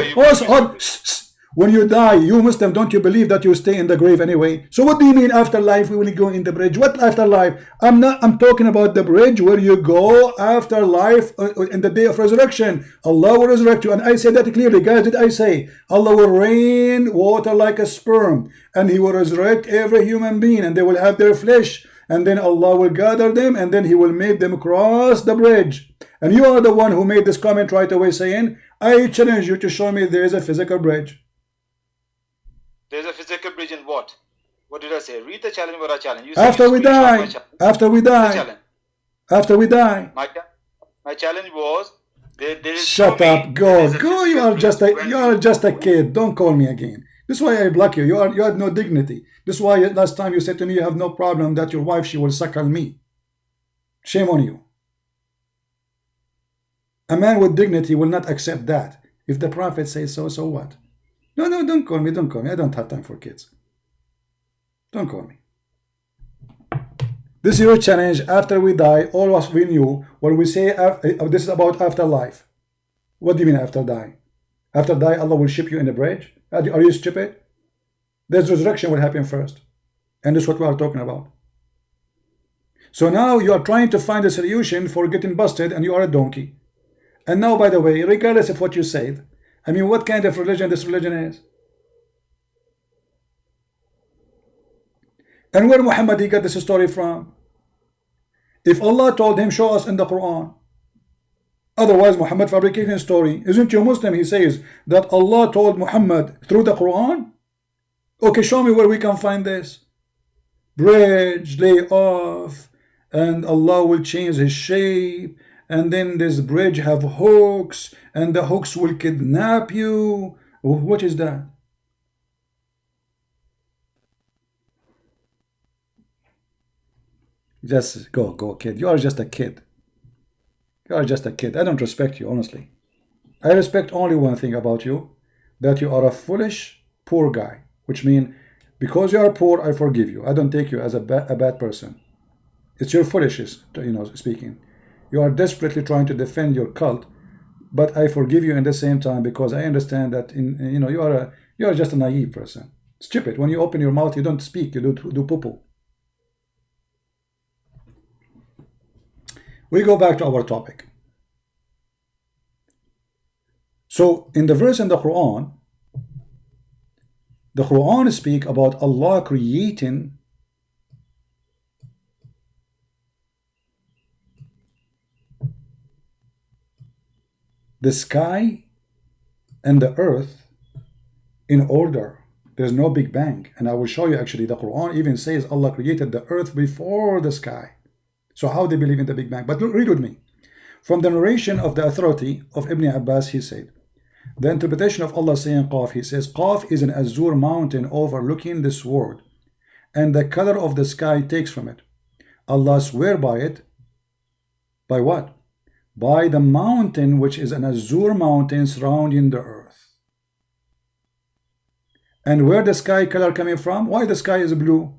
when you die, you Muslim, don't you believe that you stay in the grave anyway? So what do you mean afterlife? We will go in the bridge. What afterlife? I'm talking about the bridge where you go after life in the day of resurrection. Allah will resurrect you. And I said that clearly. Guys, did I say Allah will rain water like a sperm and He will resurrect every human being and they will have their flesh, and then Allah will gather them and then He will make them cross the bridge. And you are the one who made this comment right away saying, I challenge you to show me there is a physical bridge. There's a physical bridge in what? What did I say? Read the challenge. What I challenge you. After we die. After we die. After we die. My challenge was there is. Shut up. Go. You are just a kid. Don't call me again. This is why I block you. You had no dignity. This is why last time you said to me you have no problem that your wife she will suckle me. Shame on you. A man with dignity will not accept that. If the Prophet says so, so what? No, don't call me. I don't have time for kids. Don't call me. This is your challenge. After we die, all of us we knew when we say this is about afterlife. What do you mean after die? After die, Allah will ship you in a bridge? Are you stupid? This resurrection will happen first. And this is what we are talking about. So now you are trying to find a solution for getting busted and you are a donkey. And now, by the way, regardless of what you said, I mean, what kind of religion this religion is? And where Muhammad he got this story from? If Allah told him, show us in the Quran. Otherwise, Muhammad fabricating a story. Isn't you Muslim? He says that Allah told Muhammad through the Quran. Okay, show me where we can find this. Bridge, lay off, and Allah will change His shape. And then this bridge have hooks, and the hooks will kidnap you. What is that? Just go, kid. You are just a kid. You are just a kid. I don't respect you, honestly. I respect only one thing about you, that you are a foolish, poor guy. Which means, because you are poor, I forgive you. I don't take you as a bad person. It's your foolishness, speaking. You are desperately trying to defend your cult, but I forgive you in the same time because I understand that you are just a naive person. Stupid. When you open your mouth, you don't speak. You do poo-poo. We go back to our topic. So in the verse in the Quran speak about Allah creating the sky and the earth in order. There's no Big Bang. And I will show you actually the Quran even says Allah created the earth before the sky. So how they believe in the Big Bang? But read with me. From the narration of the authority of Ibn Abbas, he said, the interpretation of Allah saying Qaf, he says, Qaf is an azure mountain overlooking this world, and the color of the sky takes from it. Allah swear by it. By what? By the mountain which is an azure mountain surrounding the earth. And where the sky color coming from? Why the sky is blue?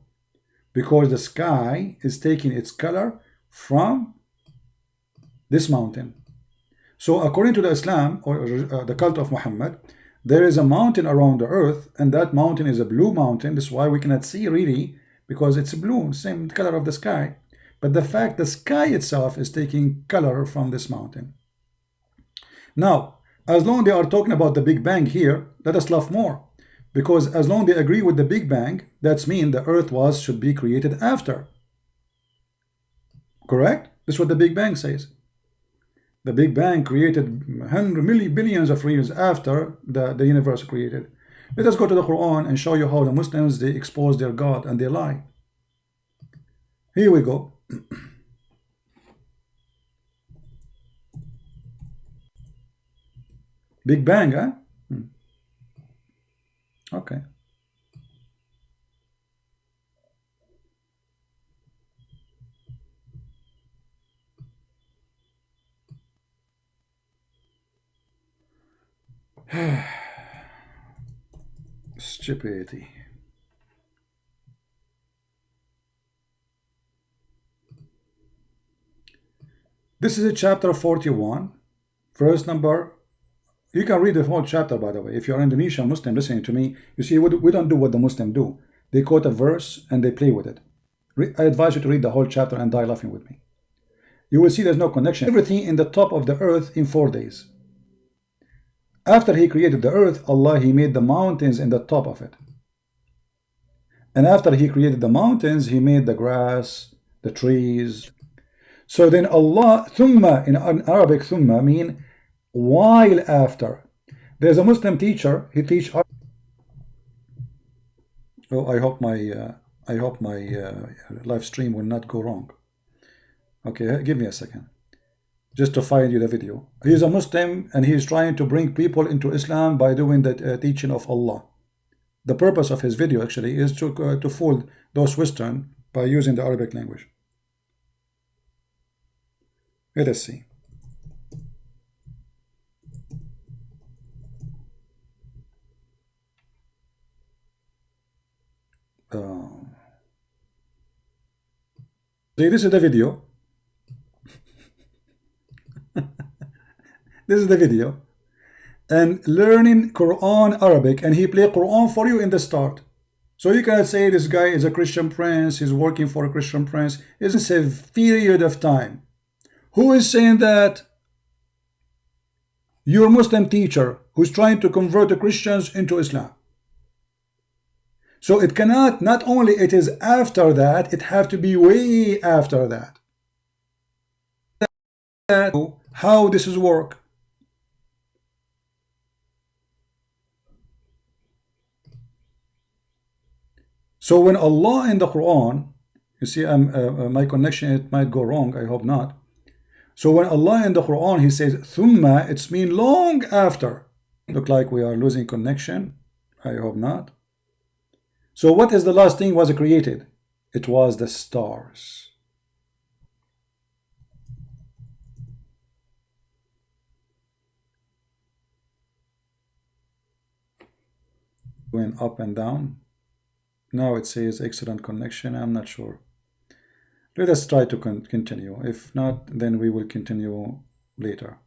Because the sky is taking its color from this mountain. So according to the Islam or the cult of Muhammad, there is a mountain around the earth, and that mountain is a blue mountain. This is why we cannot see really, because it's blue, same color of the sky. But the fact the sky itself is taking color from this mountain. Now, as long they are talking about the Big Bang here, let us laugh more. Because as long they agree with the Big Bang, that's mean the earth should be created after. Correct? This is what the Big Bang says. The Big Bang created 100 million billions of years after the universe created. Let us go to the Quran and show you how the Muslims, they expose their God and they lie. Here we go. Big Bang, huh? Okay. Stupidity. This is a chapter 41, verse number. You can read the whole chapter, by the way. If you're Indonesian Muslim listening to me, you see, we don't do what the Muslims do. They quote a verse and they play with it. I advise you to read the whole chapter and die laughing with me. You will see there's no connection. Everything in the top of the earth in 4 days. After he created the earth, Allah, he made the mountains in the top of it. And after he created the mountains, he made the grass, the trees. So then Allah, thumma, in Arabic, thumma mean while after. There's a Muslim teacher, he teach. Oh, I hope my live stream will not go wrong. Okay, give me a second, just to find you the video. He's a Muslim and he's trying to bring people into Islam by doing the teaching of Allah. The purpose of his video actually is to fool those Western by using the Arabic language. Let us see. See, this is the video. This is the video. And learning Quran Arabic, and he play Quran for you in the start. So you cannot say this guy is a Christian prince, he's working for a Christian prince. It's a period of time. Who is saying that? Your Muslim teacher who's trying to convert the Christians into Islam. So it cannot, not only it is after that, it have to be way after that. How this is work. So when Allah in the Quran, you see, my connection, it might go wrong, I hope not. So when Allah in the Quran, he says thumma, it's mean long after. Look like we are losing connection, I hope not. So what is the last thing was created? It was the stars. Went up and down. Now it says excellent connection. I'm not sure. Let us try to continue. If not, then we will continue later.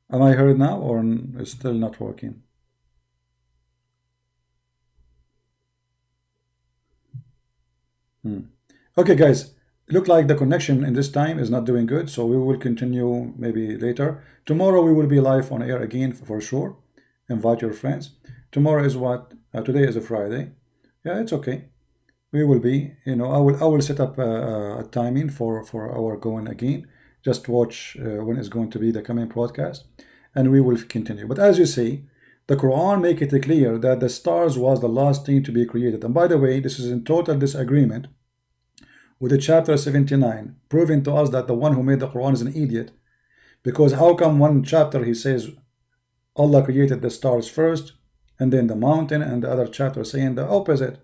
Am I heard now, or is still not working? Okay, guys. Look like the connection in this time is not doing good, so we will continue maybe later. Tomorrow we will be live on air again for sure. Invite your friends. Tomorrow is what? Today is a Friday. Yeah, it's okay. We will be, you know, I will set up a timing for our going again. Just watch when it's going to be the coming broadcast, and we will continue. But as you see, the Quran make it clear that the stars was the last thing to be created. And by the way, this is in total disagreement with the chapter 79, proving to us that the one who made the Quran is an idiot. Because how come one chapter he says Allah created the stars first and then the mountain, and the other chapter saying the opposite?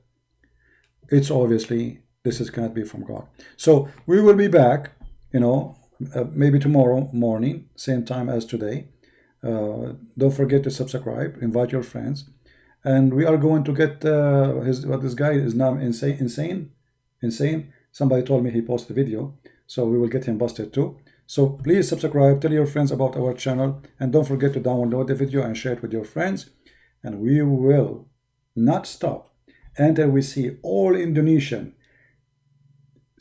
It's obviously this cannot be from God. So we will be back, you know, maybe tomorrow morning, same time as today. Don't forget to subscribe, invite your friends, and we are going to get what this guy is now insane. Somebody told me he posted a video, so we will get him busted too. So please subscribe, tell your friends about our channel, and don't forget to download the video and share it with your friends. And we will not stop until we see all Indonesian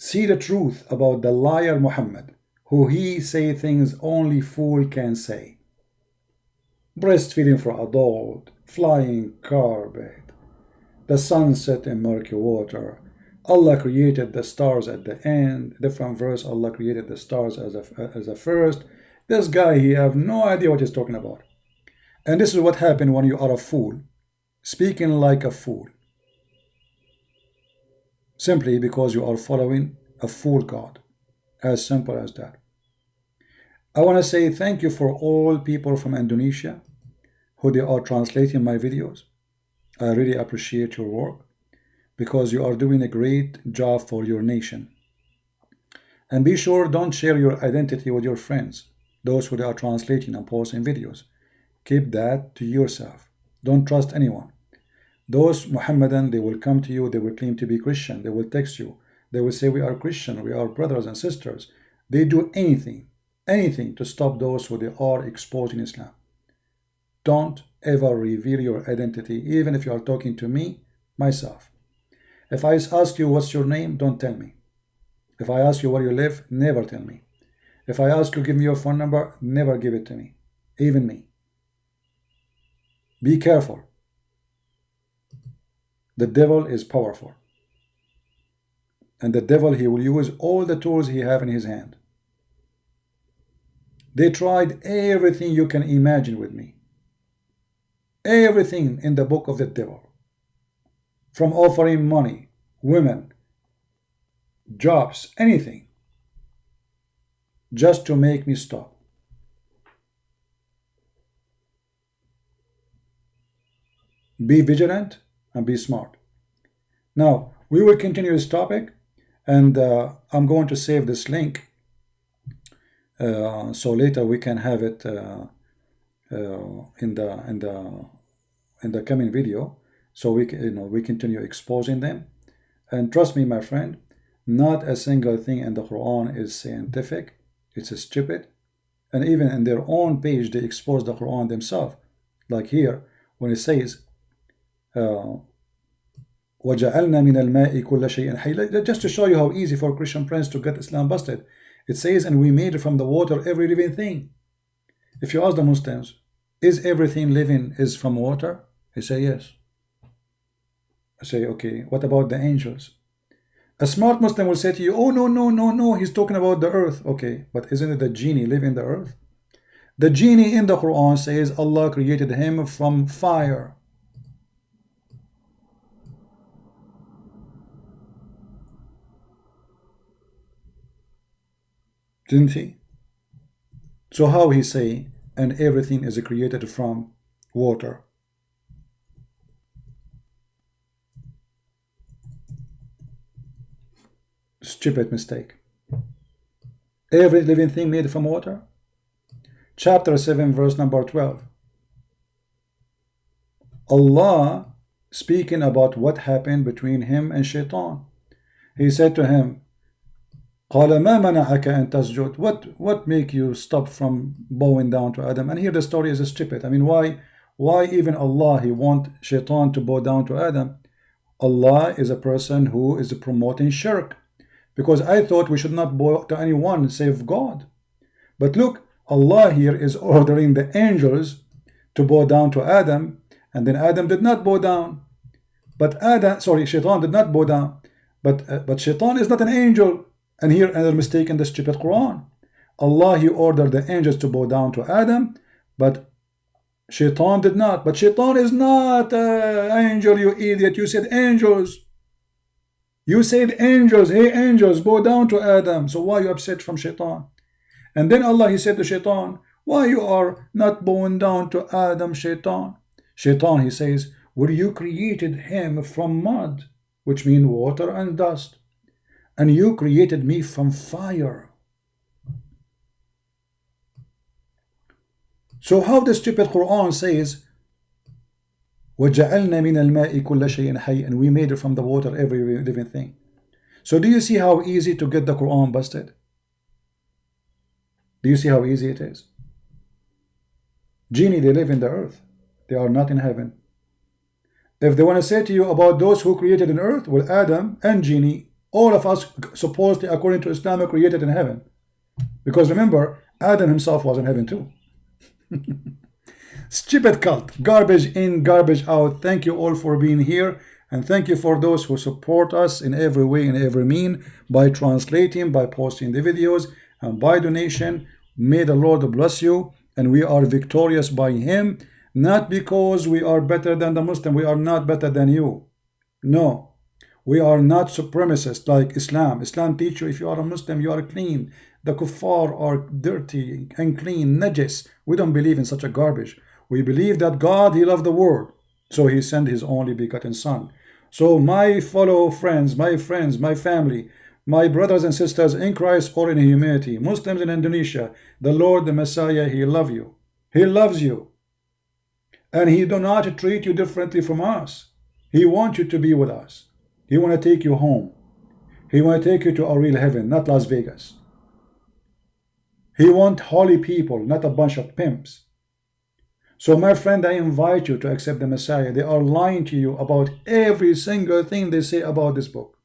See the truth about the liar Muhammad, who he say things only fool can say. Breastfeeding for adult, flying carpet, the sunset in murky water. Allah created the stars at the end. Different verse, Allah created the stars as a first. This guy, he have no idea what he's talking about. And this is what happened when you are a fool, speaking like a fool. Simply because you are following a fool God. As simple as that. I want to say thank you for all people from Indonesia who they are translating my videos. I really appreciate your work because you are doing a great job for your nation. And be sure don't share your identity with your friends, those who they are translating and posting videos. Keep that to yourself. Don't trust anyone. Those Muhammadan, they will come to you, they will claim to be Christian, they will text you, they will say we are Christian, we are brothers and sisters. They do anything to stop those who they are exposing Islam. Don't ever reveal your identity, even if you are talking to me, myself. If I ask you what's your name, don't tell me. If I ask you where you live, never tell me. If I ask you give me your phone number, never give it to me, even me. Be careful. The devil is powerful. And the devil, he will use all the tools he have in his hand. They tried everything you can imagine with me. Everything in the book of the devil. From offering money, women, jobs, anything. Just to make me stop. Be vigilant and be smart. Now, we will continue this topic, and I'm going to save this link so later we can have it in the coming video, so we continue exposing them. And trust me, my friend, not a single thing in the Quran is scientific. It's stupid. And even in their own page, they expose the Quran themselves. Like here, when it says وَجَعَلْنَا مِنَ الْمَاءِ كُلَّ شَيْءٍ حَيٍّ, just to show you how easy for Christian friends to get Islam busted. It says, and we made from the water every living thing. If you ask the Muslims, is everything living is from water? They say yes. I say, okay, what about the angels? A smart Muslim will say to you, oh, no, he's talking about the earth. Okay, but isn't it the genie live in the earth? The genie in the Quran says Allah created him from fire. Didn't he? So how he say, and everything is created from water? Stupid mistake. Every living thing made from water? Chapter 7, verse number 12. Allah speaking about what happened between him and Shaitan. He said to him, قال ما منعك أن تسجد? What make you stop from bowing down to Adam? And here the story is stupid. I mean, why even Allah, he want Shaitan to bow down to Adam? Allah is a person who is promoting shirk. Because I thought we should not bow to anyone save God. But look, Allah here is ordering the angels to bow down to Adam, and then Adam did not bow down. But Shaitan did not bow down. But Shaitan is not an angel. And here another mistake in the stupid Quran. Allah, he ordered the angels to bow down to Adam, but Shaitan did not. But Shaitan is not an angel, you idiot. You said angels. You said angels. Hey angels, bow down to Adam. So why are you upset from Shaitan? And then Allah, he said to Shaitan, why you are not bowing down to Adam, Shaitan? Shaitan, he says, well, you created him from mud, which means water and dust. And you created me from fire. So how the stupid Quran says, وَجَعَلْنَا مِنَ الْمَاءِ كُلَّ شَيْءٍ حَيٍّ, and we made it from the water every living thing. So do you see how easy to get the Quran busted? Do you see how easy it is? Genie, they live in the earth. They are not in heaven. If they want to say to you about those who created an earth, well, Adam and Genie, All of us supposedly, according to Islam, are created in heaven. Because remember, Adam himself was in heaven too. Stupid cult. Garbage in, garbage out. Thank you all for being here. And thank you for those who support us in every way, in every mean, by translating, by posting the videos, and by donation. May the Lord bless you. And we are victorious by Him. Not because we are better than the Muslim. We are not better than you. No. We are not supremacists like Islam. Islam teach you if you are a Muslim, you are clean. The kuffar are dirty, unclean, najis. We don't believe in such a garbage. We believe that God, He loved the world, so He sent His only begotten Son. So my fellow friends, my family, my brothers and sisters in Christ or in humanity, Muslims in Indonesia, the Lord, the Messiah, He loves you. He loves you. And He do not treat you differently from us. He wants you to be with us. He want to take you home. He want to take you to a real heaven, not Las Vegas. He want holy people, not a bunch of pimps. So my friend, I invite you to accept the Messiah. They are lying to you about every single thing they say about this book.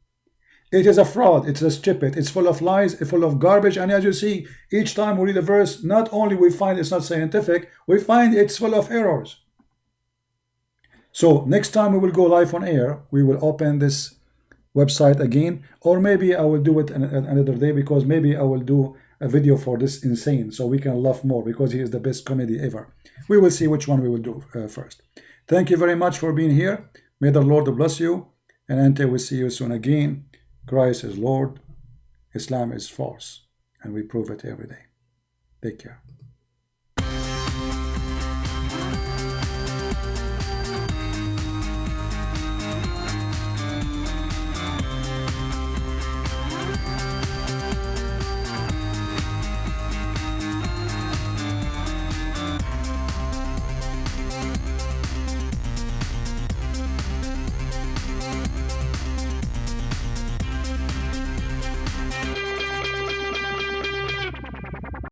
It is a fraud. It's a stupid. It's full of lies. It's full of garbage. And as you see, each time we read a verse, not only we find it's not scientific, we find it's full of errors. So next time we will go live on air, we will open this website again, or maybe I will do it another day, because maybe I will do a video for this insane, so we can laugh more, because he is the best comedy ever. We will see which one we will do first. Thank you very much for being here. May the Lord bless you, and until we see you soon again, Christ is Lord, Islam is false, and we prove it every day. Take care.